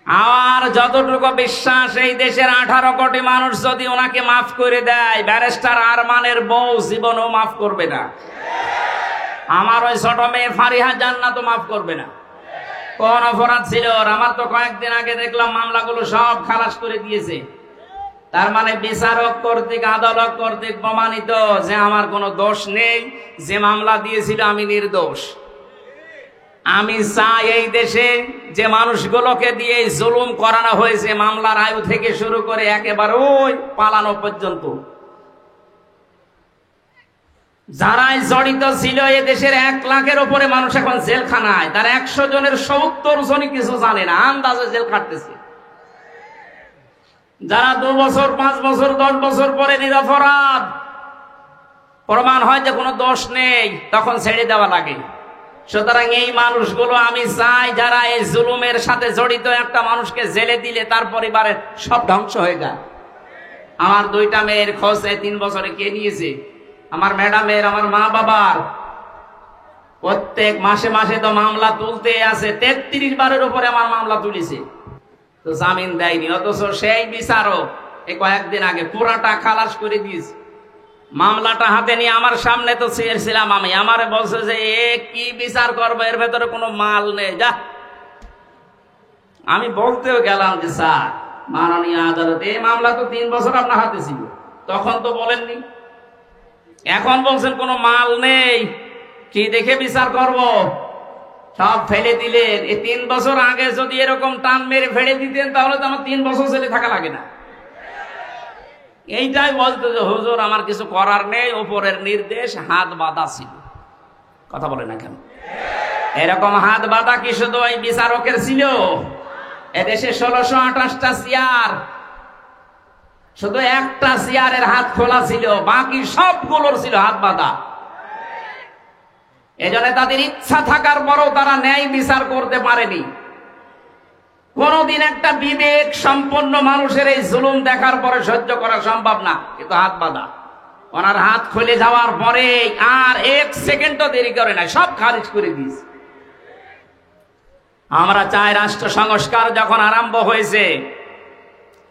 আমার যতটুকু বিশ্বাস, এই দেশের 18 কোটি মানুষ যদি ওনাকে মাফ করে দেয়, ব্যারিস্টার আরমানের বউ জীবনও মাফ করবে না। আমার ওই ছোট মেয়ে ফারিহা জান্নাতও মাফ করবে না। কোন অপরাধ ছিল? আমার তো কয়েকদিন আগে দেখলাম মামলাগুলো সব খালাস করে দিয়েছে। তার মানে বিচারক কর্তৃক, আদালত কর্তৃক প্রমাণিত যে আমার কোনো দোষ নেই, যে মামলা দিয়েছিল আমি নির্দোষ। আমি চাই এই দেশে যে মানুষগুলোকে দিয়ে জুলুম করানো হয়েছে, মামলার আয়ু থেকে শুরু করে একেবারে ওই পালানো পর্যন্ত, যারাই জড়িত ছিল, এ দেশের 1 লাখের উপরে মানুষ এখন জেলখানায়, তার 100 জনের 70 জনই কিছু জানে না, আন্দাজে জেল কাটতেছে। যারা 2 বছর 5 বছর 10 বছর পরে নিরপরাধ প্রমাণ হয় যে কোনো দোষ নেই, তখন ছেড়ে দেওয়া লাগে। সুতরাং এই মানুষগুলো আমি চাই যারা এই জুলুমের সাথে জড়িত, একটা মানুষকে জেলে দিলে তার পরিবারের সব ধ্বংস হয়ে যায়। আমার 2টা মেয়ের খোঁজ 3 বছরে কে নিয়েছে? আমার ম্যাডামের, আমার মা বাবার। প্রত্যেক মাসে মাসে তো মামলা তুলতে আছে, 33 বারের উপরে আমার মামলা তুলেছে, তো জামিন দেয়নি। অথচ সেই বিচারক এই কয়েকদিন আগে পুরাটা খালাস করে দিয়েছে। মামলাটা হাতে নিয়ে আমার সামনে তো ছিলাম আমি, আমারে বলছে যে এ কি বিচার করবো, এর ভেতরে কোনো মাল নেই, যা। আমি বলতেও গেলাম যে স্যার, মাননীয় আদালত, এই মামলা তো 3 বছর আপনার হাতে ছিল, তখন তো বলেননি, এখন বলছেন কোনো মাল নেই, কি দেখে বিচার করব? সব ফেলে দিলেন। এই 3 বছর আগে যদি এরকম টান মেরে ফেলে দিতেন, তাহলে তো আমার 3 বছর জেলে থাকা লাগে না। এইটাই বলতো যে হুজুর আমার কিছু করার নেই, উপরের নির্দেশ, হাত বাঁধা ছিল। কথা বলে না কেন? এরকম হাত বাঁধা কি শুধু ওই বিচারকের ছিল? এদেশে 1628টা চেয়ার, শুধু একটা চেয়ারের হাত খোলা ছিল, বাকি সবগুলোর ছিল হাত বাঁধা। এজন্য তাদের ইচ্ছা থাকার পরও তারা ন্যায় বিচার করতে পারেনি। কোনদিন একটা বিবেক সম্পন্ন মানুষের এই জুলুম দেখার পরে সহ্য করা সম্ভব না, কিন্তু হাত বাঁধা। ওনার হাত খুলে যাওয়ার পরে আর 1 সেকেন্ডও দেরি করে না, সব খারিজ করে দিয়েছে। আমরা চাই রাষ্ট্র সংস্কার যখন আরম্ভ হয়েছে,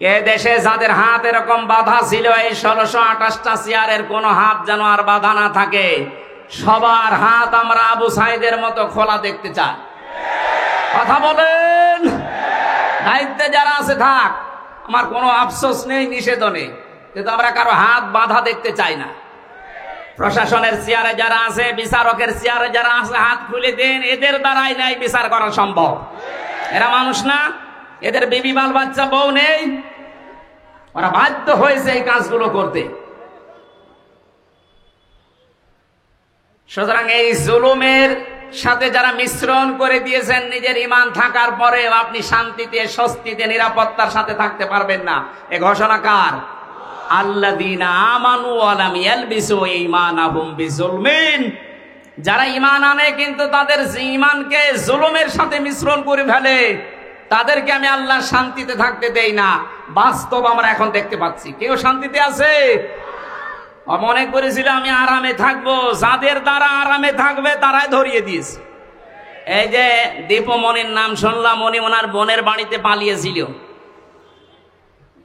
এ দেশে যাদের হাত এরকম বাঁধা ছিল, এই 1628টা চেয়ারের কোনো হাত যেন আর বাঁধা না থাকে। সবার হাত আমরা আবু সাইদের মতো খোলা দেখতে চাই। কথা বলেন। দায়িত্বে যারা আছে থাক, আমার কোনো আফসোস নেই, নিষেধ নেই, কিন্তু আমরা কারো হাত বাঁধা দেখতে চাই না। প্রশাসনের চেয়ারে যারা আছে, বিচারকের চেয়ারে যারা আছে, হাত খুলে দেন, এদের দ্বারাই ন্যায় বিচার করা সম্ভব। এরা মানুষ না? এদের বিবি বাল বাচ্চা বউ নেই? ওরা বাধ্য হয়েছে এই কাজগুলো করতে। সুতরাং এই জুলুমের সাথে যারা মিশ্রণ করে দিয়েছেন, নিজের ঈমান থাকার পরে আপনি শান্তিতে, স্বস্তিতে, নিরাপত্তার সাথে থাকতে পারবেন না। এ ঘোষণা কার? আল্লাযীনা আমানু ওয়া লাম ইয়ালবিসু ঈমানাহুম বিজুলমিন। যারা ঈমান আনে কিন্তু তাদের ঈমানকে জুলুমের সাথে মিশ্রণ করে ফেলে, তাদেরকে আমি আল্লাহ শান্তিতে থাকতে দেই না। বাস্তব আমরা এখন দেখতে পাচ্ছি, কেউ শান্তিতে আছে? মনে করেছিল আমি আরামে থাকবো, যাদের দ্বারা আরামে থাকবে তারাই ধরিয়ে দিয়েছে। এই যে দীপমণির নাম শুনলাম, উনি ওনার বোনের বাড়িতে পালিয়েছিল।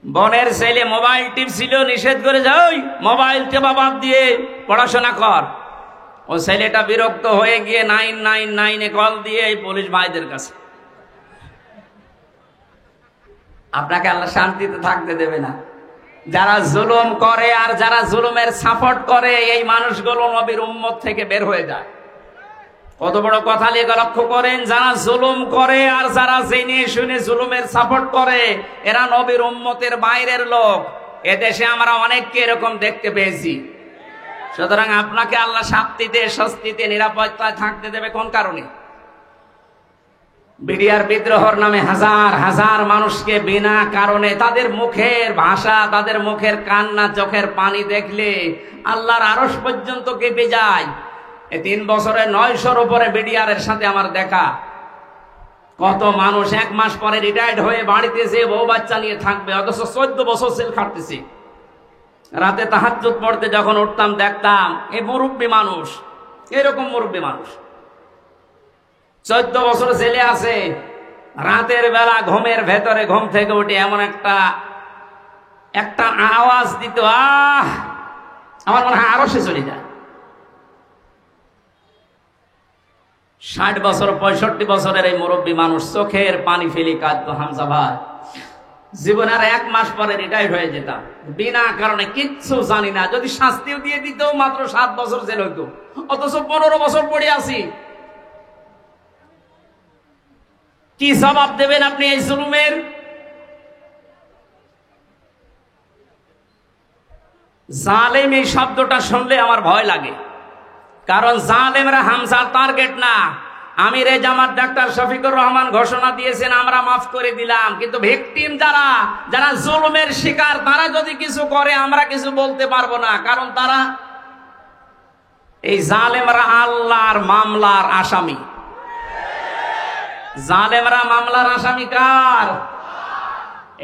বোনের ছেলে মোবাইল টিপছিল, নিষেধ করে যাই মোবাইল টেপা বাদ দিয়ে পড়াশোনা কর। ও ছেলেটা বিরক্ত হয়ে গিয়ে 999-এ কল দিয়ে এই পুলিশ ভাইদের কাছে। আপনাকে আল্লাহ শান্তিতে থাকতে দেবে না। যারা জুলুম করে আর যারা জুলুমের সাপোর্ট করে, এই মানুষগুলো নবীর উম্মত থেকে বের হয়ে যায়। কত বড় কথা লিখে লক্ষ্য করেন, যারা জুলুম করে আর যারা জেনে শুনে জুলুমের সাপোর্ট করে, এরা নবীর উম্মতের বাইরের লোক। এদেশে আমরা অনেককে এরকম দেখতে পেয়েছি। সুতরাং আপনাকে আল্লাহ শান্তিতে, স্বস্তিতে, নিরাপত্তায় থাকতে দেবে কোন কারণে? বিডিআর বিদ্রোহর নামে হাজার হাজার মানুষকে বিনা কারণে, তাদের মুখের ভাষা, তাদের মুখের কান্না, চোখের পানি দেখলে আল্লাহর আরশ পর্যন্ত কেঁপে যায়। এই 3 বছরে 900-র উপরে বিডিআরের সাথে আমার দেখা। কত মানুষ 1 মাস পরে রিটায়ার্ড হয়ে বাড়িতে যে বউ বাচ্চা নিয়ে থাকবে, অথচ 14 বছর জেল খাটতেছে। রাতে তাহাজ্জুদ পড়তে যখন উঠতাম, দেখতাম এই মুরব্বী মানুষ, এরকম মুরব্বী মানুষ 14 বছর জেলে আছে। রাতের বেলা ঘুমের ভেতরে ঘুম থেকে উঠে এমন একটা আওয়াজ দিত, আমার মনে হয় আরো সে চলে যায়। 60 বছর 65 বছরের এই মুরব্বী মানুষ চোখের পানি ফেলে কাঁদতো, হামজা ভাই জীবনে আর 1 মাস পরে রিটায়ার হয়ে যেতাম, বিনা কারণে কিচ্ছু জানি না। যদি শাস্তিও দিয়ে দিত মাত্র 7 বছর জেল হইতো, অথচ 15 বছর পড়ে আছি। কি জবাব দেবেন আপনি এই জুলুমের? জালেম এই শব্দটা শুনলে আমার ভয় লাগে, কারণ জালেমরা হামজার টার্গেট না। আমির জামাত ডাক্তার শফিকুর রহমান ঘোষণা দিয়েছেন আমরা মাফ করে দিলাম, কিন্তু ভিকটিম যারা যারা জুলুমের শিকার, তারা যদি কিছু করে আমরা কিছু বলতে পারবো না, কারণ তারা এই জালেমরা আল্লাহর মামলার আসামি। জালেমরা মামলার আসামি কার?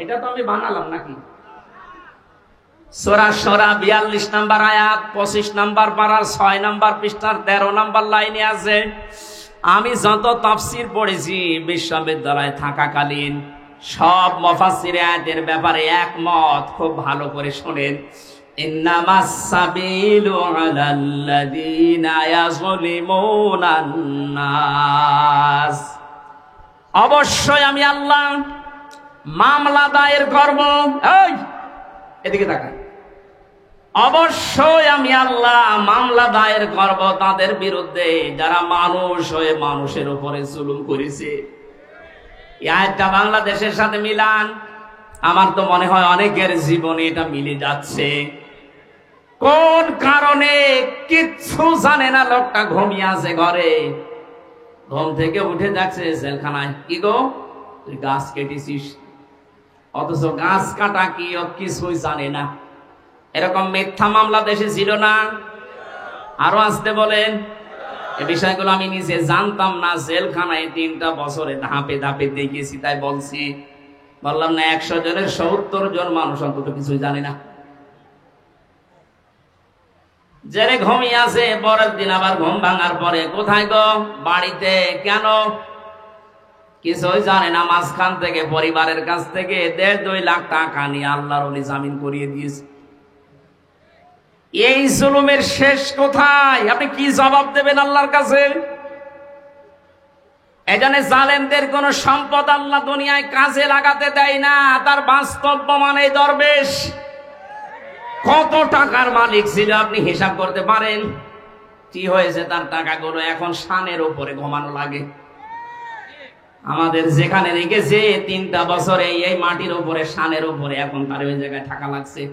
এটা তো আমি বানালাম নাকি? সূরা শুরা 42 নম্বর আয়াত 25 নম্বর পারার 6 নম্বর পৃষ্ঠার 13 নম্বর লাইনে আছে। আমি যত তাফসীর পড়েছি বিশ্ববিদ্যালয়ে থাকাকালীন, সব মুফাসসির আয়াতের ব্যাপারে একমত। খুব ভালো করে শুনেন, ইন্নামাস সাবিলু আলাল্লাযীনা ইয়াযলিমুনান নাস। অবশ্যই আমি আল্লাহ মামলা দায়ের করব। এই এদিকে তাকান। অবশ্যই আমি আল্লাহ মামলা দায়ের করব তাদের বিরুদ্ধে যারা মানুষ হয়ে মানুষের উপরে জুলুম করেছে। এই আয়াতটা বাংলাদেশের সাথে মিলান। আমার তো মনে হয় অনেকের জীবনে এটা মিলে যাচ্ছে। কোন কারণে কিচ্ছু জানে না লোকটা, ঘুমিয়ে আছে ঘরে, ঘুম থেকে উঠে যাচ্ছে জেলখানায়। কি গো, তুই গাছ কেটেছিস, অথচ গাছ কাটা কি ও কিছুই জানে না। এরকম মিথ্যা মামলা দেশে ছিল না? আরো আসতে বলেন। এই বিষয়গুলো আমি নিজে জানতাম না, জেলখানায় 3টা বছরে ধাপে ধাপে দেখেছি, তাই বলছি। বললাম না 100 জনের 70 জন মানুষ অন্তত কিছুই জানে না। জেলে ঘুমিয়ে আছে, পরের দিন আবার ঘুম ভাঙার পরে কোথায় গো? বাড়িতে। কেন? কিছুই জানে না। মাঝখান থেকে পরিবারের কাছ থেকে 1.5-2 লাখ টাকা নিয়ে আল্লাহর ওলি জামিন করিয়ে দিয়েছে। এই জুলুমের শেষ কোথায়? আপনি কি জবাব দেবেন আল্লাহর কাছে? এজন্য জালেমদের কোন সম্পদ আল্লাহ দুনিয়ায় কাজে লাগাতে দেয় না। তার বাস্তব প্রমাণ এই দরবেশ কত টাকার মালিক ছিল আপনি হিসাব করতে পারেন? কি হয়েছে তার টাকাগুলো? এখন শানের উপরে ঘুমানো লাগে। আমাদের যেখানে রেখেছে 3টা বছরে এই মাটির উপরে, শানের উপরে, এখন তার ওই জায়গায় টাকা লাগছে।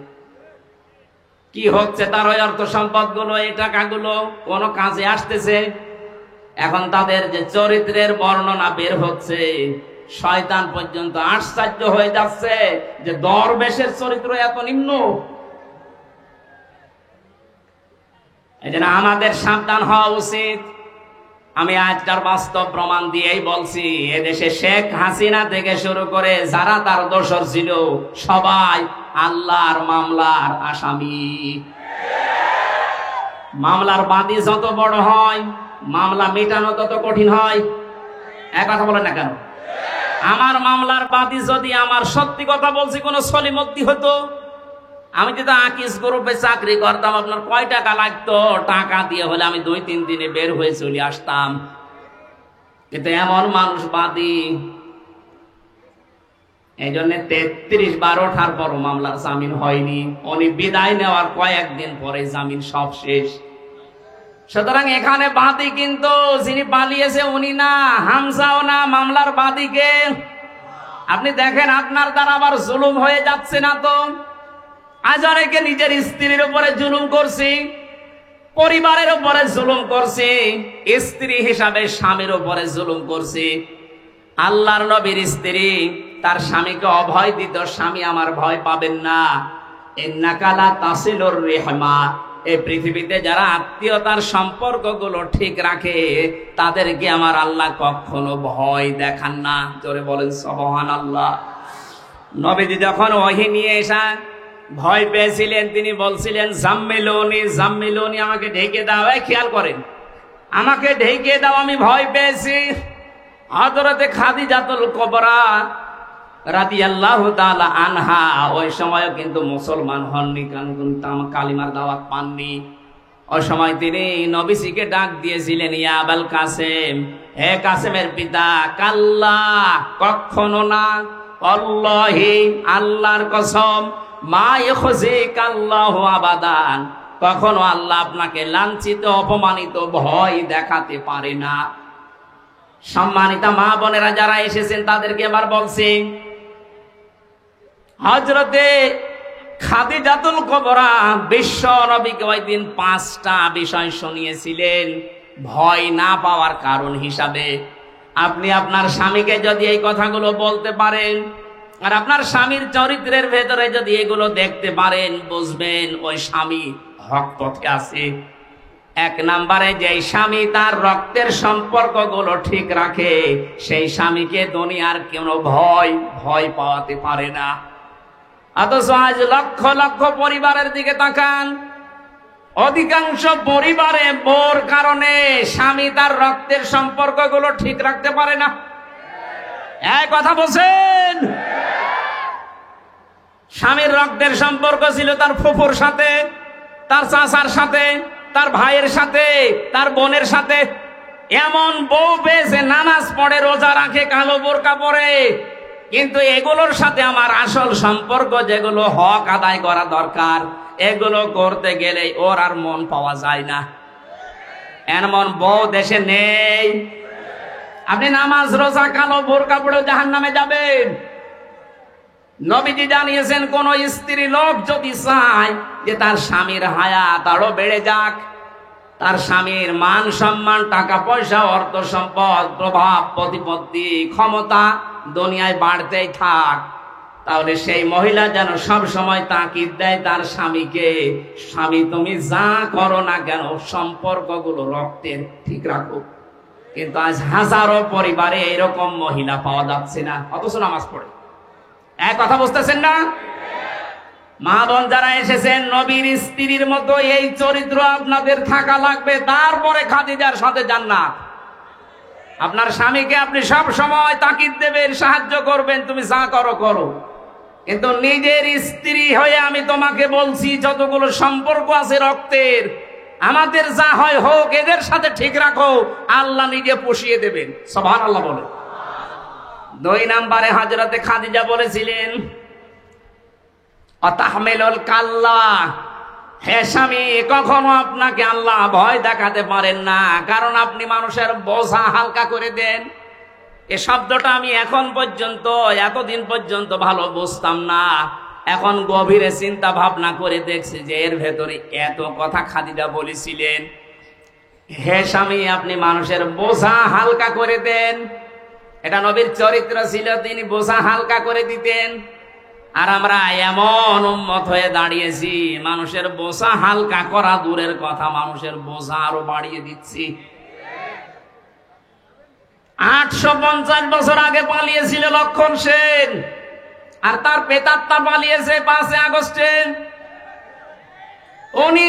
কি হচ্ছে তার ওই অর্থ সম্পদ গুলো, এই টাকাগুলো কোন কাজে আসতেছে? এখন তাদের যে চরিত্রের বর্ণনা বের হচ্ছে, শয়তান পর্যন্ত আশ্চর্য হয়ে যাচ্ছে যে দরবেশের চরিত্র এত নিম্ন। এই জন্য আমাদের সাবধান হওয়া উচিত। আমি আজকার বাস্তব প্রমাণ দিয়েই বলছি, এদেশে শেখ হাসিনা থেকে শুরু করে যারা তার দোসর ছিল সবাই আল্লাহর মামলার আসামি। মামলার বাদী যত বড় হয়, মামলা মেটানো তত কঠিন হয়। এক কথা বলেন না কেন? আমার মামলার বাদী যদি আমার সত্যি কথা বলছি কোন সলিমদ্দি হতো, আমি যদি আকিস গ্রুপে চাকরি করতাম, আপনার কয় টাকা লাগতো? টাকা দিয়ে হলে আমি 2-3 দিনে বের হয়ে চলে আসতাম। কিন্তু এমন মানুষ বাদী, এই জন্য 33 বার ওঠার পর মামলার জামিন হয়নি। উনি বিদায় নেওয়ার কয়েকদিন পরে জামিন সব শেষ। সুতরাং এখানে বাদী কিন্তু যিনি পালিয়েছে উনি না, হামজাও না, মামলার বাদীকে। আপনি দেখেন আপনার দ্বারা আবার জুলুম হয়ে যাচ্ছে না তো? আজ অনেকে নিজের স্ত্রীর উপরে জুলুম করছি, পরিবারের উপরে জুলুম করছি, স্ত্রী হিসাবে স্বামীর উপরে জুলুম করছি। আল্লাহর নবীর স্ত্রী তার স্বামীকে অভয় দিত, স্বামী আমার ভয় পাবেন না, ইন্নাকা লা তাসিলুর রিহমা। এই পৃথিবীতে যারা আত্মীয়তার সম্পর্কগুলো ঠিক রাখে তাদেরকে আমার আল্লাহ কখনো ভয় দেখান না। জোরে বলেন সুবহানাল্লাহ। নবীজি যখন ওহী নিয়ে এসা ভয় পেয়েছিলেন, তিনি বলছিলেন জাম্মিলুনি জাম্মিলুনি, আমাকে ঢেকে দাও। খেয়াল করেন, আমাকে ঢেকে দাও, আমি ভয় পেয়েছি। হযরতে খাদিজাতুল কুবরা রাদিয়াল্লাহু তাআলা আনহা ওই সময়ও কিন্তু মুসলমান হননি, কারণ কালিমার দাওয়াত পাননি। ওই সময় তিনি নবীজিকে ডাক দিয়েছিলেন, ইয়া আবাল কাসেম, হে কাসেমের পিতা, কাল্লা, কখনো না, আল্লাহি, আল্লাহর কসম, মা ইখজিকা আল্লাহু আবাদান, কখনো আল্লাহ আপনাকে লাঞ্ছিত অপমানিত ভয় দেখাতে পারে না। সম্মানিতা মা বোনেরা যারা এসেছেন তাদেরকে এবার বলছি, হযরতে খাদিজাতুল কুবরা বিশ্ব নবীকে ওই দিন 5টা বিষয় শুনিয়েছিলেন ভয় না পাওয়ার কারণ হিসাবে। আপনি আপনার স্বামীকে যদি এই কথাগুলো বলতে পারেন আর আপনার স্বামীর চরিত্রের ভেতরে যদি এগুলো দেখতে পারেন, বুঝবেন ওই স্বামী হক পথে আছে। 1 নম্বরে, যে স্বামী তার রক্তের সম্পর্কগুলো ঠিক রাখে সেই স্বামীকে দুনিয়ার কোনো ভয় পাওয়াতে পারে না। অথচ আজ লক্ষ লক্ষ পরিবারের দিকে তাকান, অধিকাংশ পরিবারে বোর কারণে স্বামী তার রক্তের সম্পর্কগুলো ঠিক রাখতে পারে না। এই কথা বলছেন? স্বামীর রক্তের সম্পর্ক ছিল তার ফুফুর সাথে, তার চাচার সাথে, তার ভাইয়ের সাথে, তার বোনের সাথে। এমন বউ পেয়েছে নামাজ পড়ে, রোজা রাখে, কালো বোরকা পরে, কিন্তু এগুলোর সাথে আমার আসল সম্পর্ক যেগুলো হক আদায় করা দরকার এগুলো করতে গেলে ওর আর মন পাওয়া যায় না। এমন বউ দেশে নেই। আপনি নামাজ রোজা কালো বোরকা পড়ে জাহান্নামে যাবেন। নবীজি জানিয়েছেন, কোন স্ত্রী লোক যদি চায় যে তার স্বামীর হায়াত আরো বেড়ে যাক, তার স্বামীর মান সম্মান, টাকা পয়সা, অর্থ সম্পদ, প্রভাব প্রতিপত্তি, ক্ষমতা দুনিয়ায় বাড়তেই থাক, তাহলে সেই মহিলা যেন সব সময় তাকিদ দেয় তার স্বামীকে, স্বামী তুমি যা করো না কেন সম্পর্কগুলো রক্তের ঠিক রাখো। কিন্তু আজ হাজারো পরিবারে এরকম মহিলা পাওয়া যাচ্ছে না, অথচ নামাজ পড়ে। এক কথা বুঝতেছেন না? মা বোন যারা এসেছেন, নবীর স্ত্রীর মতো এই চরিত্র আপনাদের থাকা লাগবে, তারপরে খাদিজার সাথে জান্নাত। আপনার স্বামীকে আপনি সব সময় তাকিদ দেবেন, সাহায্য করবেন, তুমি যা করো করো, কিন্তু নিজের স্ত্রী হয়ে আমি তোমাকে বলছি যতগুলো সম্পর্ক আছে রক্তের, আমাদের যা হয় হোক, এদের সাথে ঠিক রাখো, আল্লাহ নিজে পুষিয়ে দেবেন। সুবহানাল্লাহ বলে। 2 নম্বরে হযরতে খাদিজা বলেছিলেন, অতাহমিলুল কাল্লা, হে স্বামী কখনো আপনাকে আল্লাহ ভয় দেখাতে পারেন না, কারণ আপনি মানুষের বোঝা হালকা করে দেন। এ শব্দটা আমি এতদিন পর্যন্ত ভালো বুঝতাম না, এখন গভীরে চিন্তা ভাবনা করে দেখছি যে এর ভেতরে এত কথা খাদিজা বলেছিলেন। হে স্বামী আপনি মানুষের বোঝা হালকা করে দেন, এটা নবীর চরিত্র ছিল, তিনি বোঝা হালকা করে দিতেন। আর আমরা এমন উম্মত হয়ে দাঁড়িয়েছি, মানুষের বোঝা হালকা করা দূরের কথা, মানুষের বোঝা আরো বাড়িয়ে দিচ্ছি। 850 বছর আগে পালিয়েছিল লক্ষণ সেন, আর তার পেতাত্তা পালিয়েছে 5 আগস্টে। উনি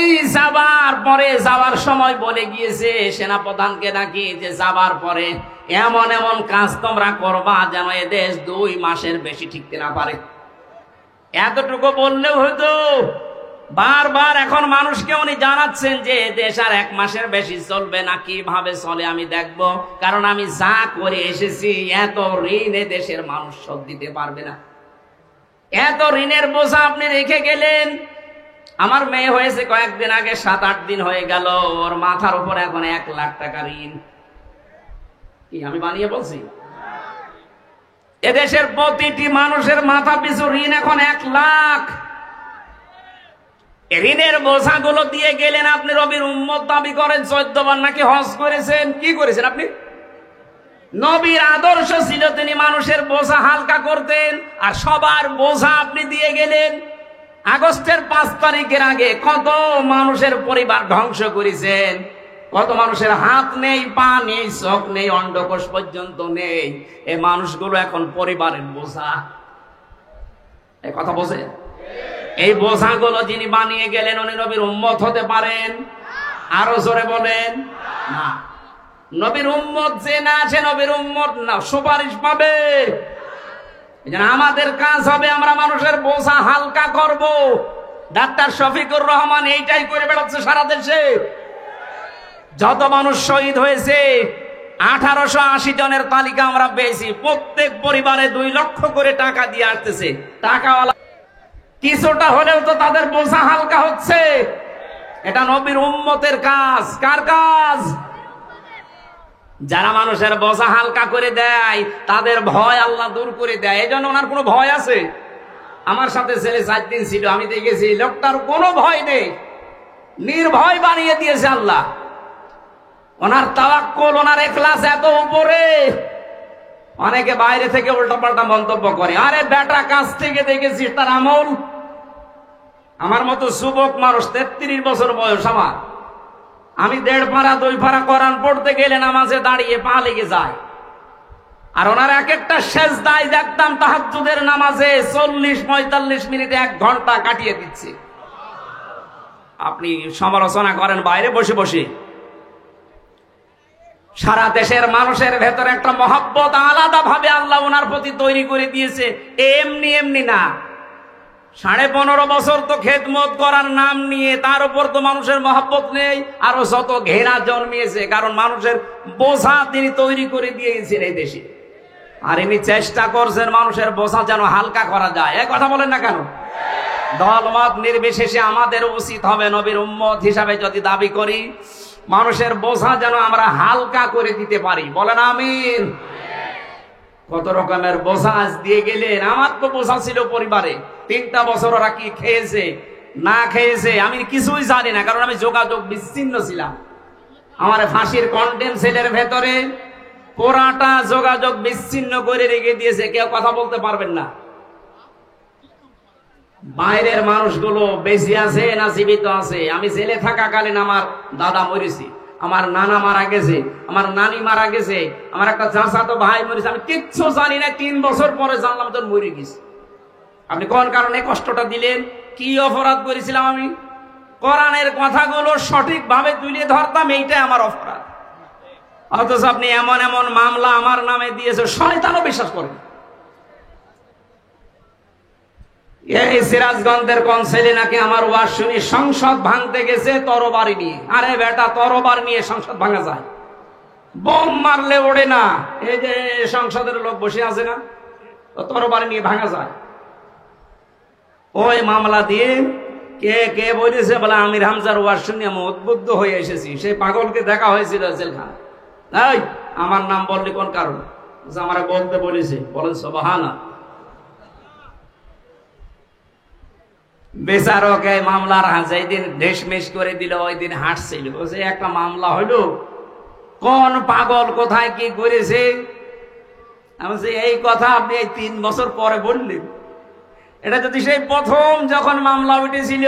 যাওয়ার সময় বলে গিয়েছে সেনাপ্রধানকে নাকি, যে যাবার পরে এমন এমন কাজ তোমরা করবা যেন এ দেশ 2 মাসের বেশি টিকতে না পারে। এতটুকু বললেও হয়তো। বারবার এখন মানুষকে উনি জানাচ্ছেন যে দেশ আর 1 মাসের বেশি চলবে না, কিভাবে চলে আমি দেখব, কারণ আমি যা করে এসেছি এত ঋণ এ দেশের মানুষ শোধ দিতে পারবে না। এত ঋণের বোঝা আপনি রেখে গেলেন। আমার মেয়ে হয়েছে কয়েকদিন আগে, 7-8 দিন হয়ে গেল, ওর মাথার উপর এখন 1 লাখ টাকা ঋণ। কি আমি বানিয়ে বলছি? এদেশের প্রতিটি মানুষের মাথা পিছু ঋণ এখন 1 লাখ। ঋণের বোঝাগুলো দিয়ে গেলেন আপনি, রবির উম্মত দাবি করেন, 14 বার নাকি হজ করেছেন। কি করেছেন আপনি? নবীর আদর্শ ছিল তিনি মানুষের বোঝা হালকা করতেন, আর সবার বোঝা আপনি দিয়ে গেলেন। আগস্টের 5 তারিখের আগে কত মানুষের পরিবার ধ্বংস করেছেন, কত মানুষের হাত নেই, পা নেই, চোখ নেই, অন্ডকোষ পর্যন্ত নেই। এই মানুষগুলো এখন পরিবারের বোঝা। এই কথা বোঝে? এই বোঝাগুলো যিনি বানিয়ে গেলেন উনি নবীর উম্মত হতে পারেন? আরো জোরে বলেন না। নবীর উম্মত যে না, সে নবীর উম্মত না, সুপারিশ পাবে। আমাদের কাজ হবে আমরা মানুষের বোঝা হালকা করব। ডাক্তার শফিকুর রহমান এইটাই করে বেড়াচ্ছে সারা দেশে। যত মানুষ শহীদ হয়েছে 1880 জনের তালিকা আমরা পেয়েছি। প্রত্যেক পরিবারে 2 লক্ষ করে টাকা দিয়ে আসতেছে। টাকাওয়ালা কিছুটা হলেও তো তাদের বোঝা হালকা হচ্ছে। এটা নবীর উম্মতের কাজ। কার কাজ? যারা মানুষের বোঝা হালকা করে দেয় তাদের ভয় আল্লাহ দূর করে দেয়। এই জন্য ওনার কোনো ভয় আছে? আমার সাথে ছেলে 4 দিন ছিল, আমি দেখেছি লোকটার কোনো ভয় নেই, নির্ভয় বানিয়ে দিয়েছে আল্লাহ। ওনার তাওয়াক্কুল, ওনার ইখলাস এত উপরে। অনেকে বাইরে থেকে উল্টাপাল্টা মন্তব্য করে, আরে বেটা কাছ থেকে দেখেছি তার আমল। আমার মতো যুবক মানুষ, 33 বছর বয়স আমার, আমি 1.5 পারা 2 পারা কোরআন পড়তে গেলে নামাজে দাঁড়িয়ে পা লেগে যায়। আর ওনার এক একটা সেজদায় দেখতাম তাহাজ্জুদের নামাজে 40-45 মিনিটে 1 ঘন্টা কাটিয়ে দিচ্ছে। আপনি সমালোচনা করেন বাইরে বসে বসে। সারা দেশের মানুষের ভেতরে একটা মহব্বত আলাদা ভাবে আল্লাহ ওনার প্রতি তৈরি করে দিয়েছে। এমনি এমনি না। 15.5 বছর তো খেদমত করার নাম নিয়ে তার উপর তো মানুষের মহব্বত নেই, আরো যত ঘৃণা জন্মিয়েছে। কারণ মানুষের বোঝা তিনি তৈরি করে দিয়েছেন এই দেশে। আর ইনি চেষ্টা করছেন মানুষের বোঝা যেন হালকা করা যায়। এই কথা বলেন না কেন? দলমত নির্বিশেষে আমাদের উচিত হবে নবীর উম্মত হিসাবে যদি দাবি করি, মানুষের বোঝা যেন আমরা হালকা করে দিতে পারি। বলেন আমিন। কত রকমের বোঝা আজ দিয়ে গেলেন। আমার তো বোঝা ছিল পরিবারে। 3টা বছর ওরা কি খেয়েছে না খেয়েছে আমি কিছুই জানি না, কারণ আমি যোগাযোগ বিচ্ছিন্ন ছিলাম। আমার ফাঁসির কন্টেম সেলের ভেতরে পুরাটা যোগাযোগ বিচ্ছিন্ন করে রেখে দিয়েছে, কেউ কথা বলতে পারবেন না। বাইরের মানুষগুলো বেঁচে আছে না জীবিত আছে। আমি জেলে থাকাকালীন আমার দাদা মরেছে, আমার নানা মারা গেছে, আমার নানি মারা গেছে, আমার একটা চাচাতো ভাই মরেছে। আমি কিচ্ছু জানি না। 3 বছর পরে জানলাম তো মরে গেছে। আপনি কোন কারণে কষ্টটা দিলেন? কি অপরাধ করেছিলাম আমি? কোরআনের কথাগুলো সঠিকভাবে তুলে ধরতাম, এইটাই আমার অপরাধ। অথচ আপনি এমন এমন মামলা আমার নামে দিয়েছে, শয়তানও বিশ্বাস করে। এই সিরাজগঞ্জের কোন ছেলে নাকি আমার ওয়াজ শুনি সংসদ ভাঙতে গেছে তরবারি নিয়ে। আরে বেটা, তরবার নিয়ে সংসদ ভাঙা যায়? বোম মারলে ওড়ে না। এই যে সংসদের লোক বসে আছে না, তরবারি নিয়ে ভাঙা যায়? ওই মামলা দিয়ে কে কে বলেছে বলে আমির হামজার ওয়াজ শুনে আমি উদ্বুদ্ধ হয়ে এসেছি। সেই পাগলকে দেখা হয়েছিল জেলখানা। এই আমার নাম বললি কোন কারণ? আমার বলতে বলেছে। বলেন সুবহানাল্লাহ। বেচারকে মামলার যেদিন ঢেসমেশ করে দিল ওই দিন হাসছিল। বলছে একটা মামলা হইলো, কোন পাগল কোথায় কি করেছে? আমি বলছি এই কথা আপনি এই 3 বছর পরে বললেন? এটা যদি সেই প্রথম যখন মামলা উঠেছিল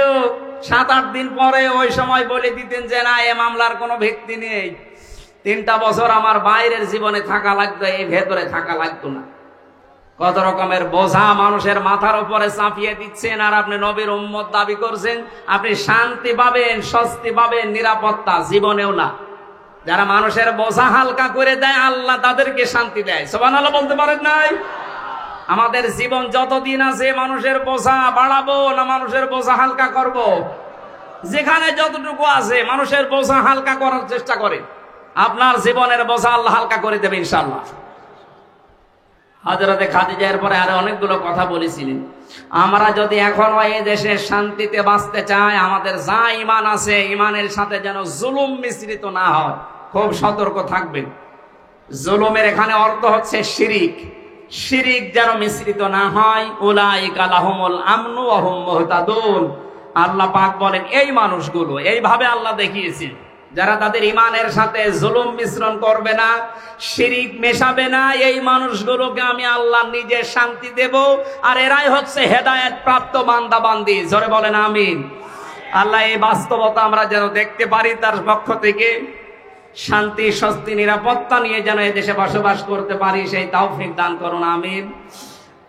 7-8 দিন পরে ওই সময় বলে দিতেন যে না, এ মামলার কোনো ভিত্তি নেই, 3টা বছর আমার বাইরের জীবনে থাকা লাগতো, এই ভেতরে থাকা লাগতো না। কত রকমের বোঝা মানুষের মাথার উপরে চাপিয়ে দিচ্ছেন, আর আপনি নবীর উম্মত দাবি করছেন। আপনি শান্তি পাবেন, স্বস্তি পাবেন, নিরাপত্তা জীবনেও না। যারা মানুষের বোঝা হালকা করে দেয় আল্লাহ তাদেরকে শান্তি দেয়। সুবহানাল্লাহ বলতে পারেন নাই? আমাদের জীবন যতদিন আছে মানুষের বোঝা বাড়াবো না মানুষের বোঝা হালকা করব? যেখানে যতটুকু আছে মানুষের বোঝা হালকা করার চেষ্টা করে। আপনার জীবনের বোঝা আল্লাহ হালকা করে দেবে ইনশাআল্লাহ। হযরতে খাদিজার পরে আরো অনেকগুলো কথা বলেছিলেন। আমরা যদি এখনো এই দেশে শান্তিতে বাঁচতে চাই, আমাদের যা ঈমান আছে ঈমানের সাথে যেন জুলুম মিশ্রিত না হয়, খুব সতর্ক থাকবেন। জুলুমের এখানে অর্থ হচ্ছে শিরিক। শিরিক যেন মিশ্রিত না হয়। উলাইকা লাহুমুল আমনু ওয়া হুম মুহতাদুন। আল্লাহ পাক বলেন এই মানুষগুলো, এইভাবে আল্লাহ দেখিয়েছেন, যারা তাদের ঈমানের সাথে জুলুম মিশ্রণ করবে না, শিরিক মেশাবে না, এই মানুষগুলোকে আমি আল্লাহ নিজে শান্তি দেব। আর এরাই হচ্ছে হেদায়েত প্রাপ্ত বান্দা বান্দি। জোরে বলেন আমিন। আল্লাহ এই বাস্তবতা আমরা যেন দেখতে পারি, তার পক্ষ থেকে শান্তি, স্বস্তি, নিরাপত্তা নিয়ে যেন এই দেশে বসবাস করতে পারি, সেই তৌফিক দান করুন। আমিন,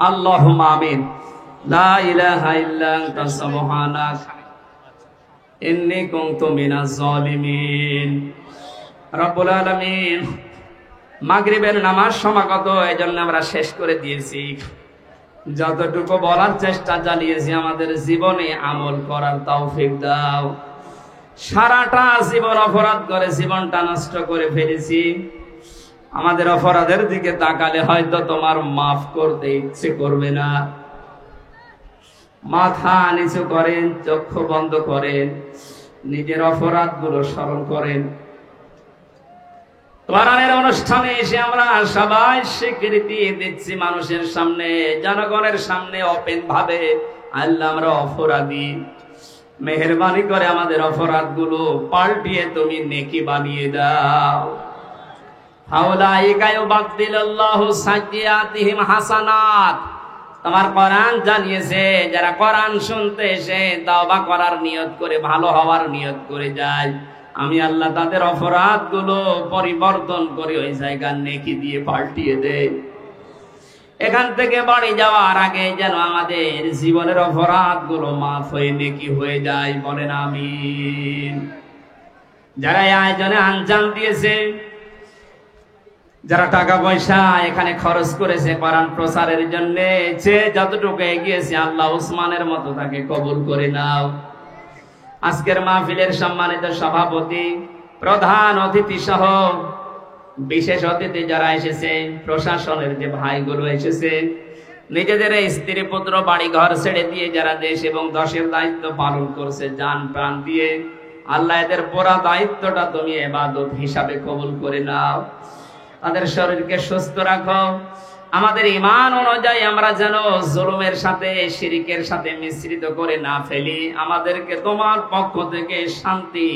আল্লাহুম্মা আমিন। লা ইলাহা ইল্লা আনতা সুবহানাক ইন্নী কুনতু মিনাজ জালিমিন। রব্বুল আলামিন, মাগরিবের নামাজ সমাগত, এজন্য আমরা শেষ করে দিয়েছি। যতটুকু বলার চেষ্টা চালিয়েছি আমাদের জীবনে আমল করার তৌফিক দাও। সারাটা জীবন অপরাধ করে জীবনটা নষ্ট করে ফেলেছি। আমাদের অপরাধের দিকে তাকালে হয়তো তোমার মাফ করতে ইচ্ছে করবে না। মাথা নিচু করেন, চক্ষু বন্ধ করেন, নিজের অপরাধগুলো স্মরণ করেন। কোরআনের অনুষ্ঠানে এসে আমরা সবাই স্বীকৃতি দিচ্ছি মানুষের সামনে, জনগণের সামনে ওপেন ভাবে, আল্লাহ আমরা অপরাধী, মেহেরবানি করে আমাদের অপরাধগুলো পাল্টিয়ে তুমি নেকি বানিয়ে দাও। হাউলাইকা ইউবাদদিলুল্লাহু সাইয়্যাতিহিম হাসানাত। তোমার কোরআন জানিয়েছে যারা কোরআন শুনতে এসে তওবা করার নিয়ত করে, ভালো হওয়ার নিয়ত করে যায়, আমি আল্লাহ তাদের অপরাধগুলো পরিবর্তন করে ওই জায়গার নেকি দিয়ে পাল্টিয়ে দেই। এখান থেকে বাড়ি যাওয়ার আগে যেন আমাদের জীবনের অপরাধগুলো মাফ হয়ে নেকি হয়ে যায়, বলেন আমিন। যারা এই আয়োজনে আঞ্জাম দিয়েছে, যারা টাকা পয়সা এখানে খরচ করেছে কোরআন প্রচারের জন্য, যে যতটুকু এগিয়েছে, আল্লাহ উসমানের মতো তাকে কবুল করে নাও। আজকের মাহফিলের সম্মানিত সভাপতি, প্রধান অতিথি সহ বিশেষ অতিথি যারা এসেছে, প্রশাসনের যে ভাইগুলো এসেছে, নিজেদের স্ত্রী পুত্র বাড়ি ঘর ছেড়ে দিয়ে যারা দেশ এবং দশের দায়িত্ব পালন করছে জান প্রাণ দিয়ে, আল্লাহ এদের পুরা দায়িত্বটা তুমি ইবাদত হিসাবে কবুল করে নাও। তাদের শরীরকে সুস্থ রাখো। আমাদের ঈমান অনুযায়ী আমরা যেন জুলুমের সাথে, শিরকের সাথে মিশ্রিত করে না ফেলি। আমাদেরকে তোমার পক্ষ থেকে শান্তি,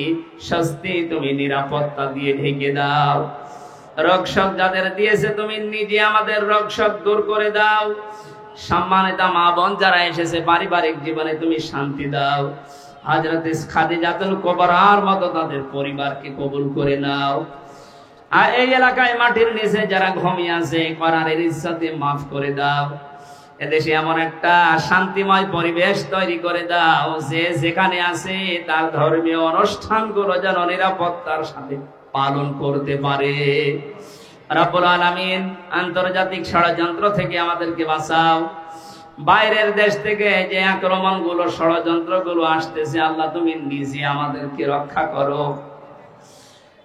স্বস্তি, তুমি নিরাপত্তা দিয়ে ঢেকে দাও। রোগশোক যাদের দিয়েছে তুমি নিজে আমাদের রোগশোক দূর করে দাও। সম্মানিত মা বোন যারা এসেছে, পারিবারিক জীবনে তুমি শান্তি দাও। হযরত খাদিজাতুল কুবরার মতো তাদের পরিবারকে কবুল করে নাও। আর এই এলাকায় মাটির নিচে যারা ঘুমিয়ে আছে, কোরআনের ইজ্জতে মাফ করে দাও। এদেশে এমন একটা শান্তিময় পরিবেশ তৈরি করে দাও, যে যেখানে আছে তার ধর্মীয় অনুষ্ঠানগুলো যেন নিরাপত্তার সাথে পালন করতে পারে। রব্বুল আলামিন, আন্তর্জাতিক ষড়যন্ত্র থেকে আমাদেরকে বাঁচাও। বাইরের দেশ থেকে যে আক্রমণগুলো, ষড়যন্ত্রগুলো আসতেছে, আল্লাহ তুমি নিজে আমাদেরকে রক্ষা করো।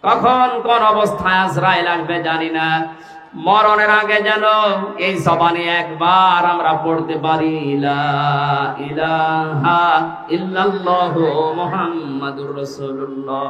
কখন কোন অবস্থায় আজরাইল আসবে জানি না। মরণের আগে যেন এই জবানে একবার আমরা পড়তে পারি, লা ইলাহা ইল্লাল্লাহু মুহাম্মাদুর রাসূলুল্লাহ।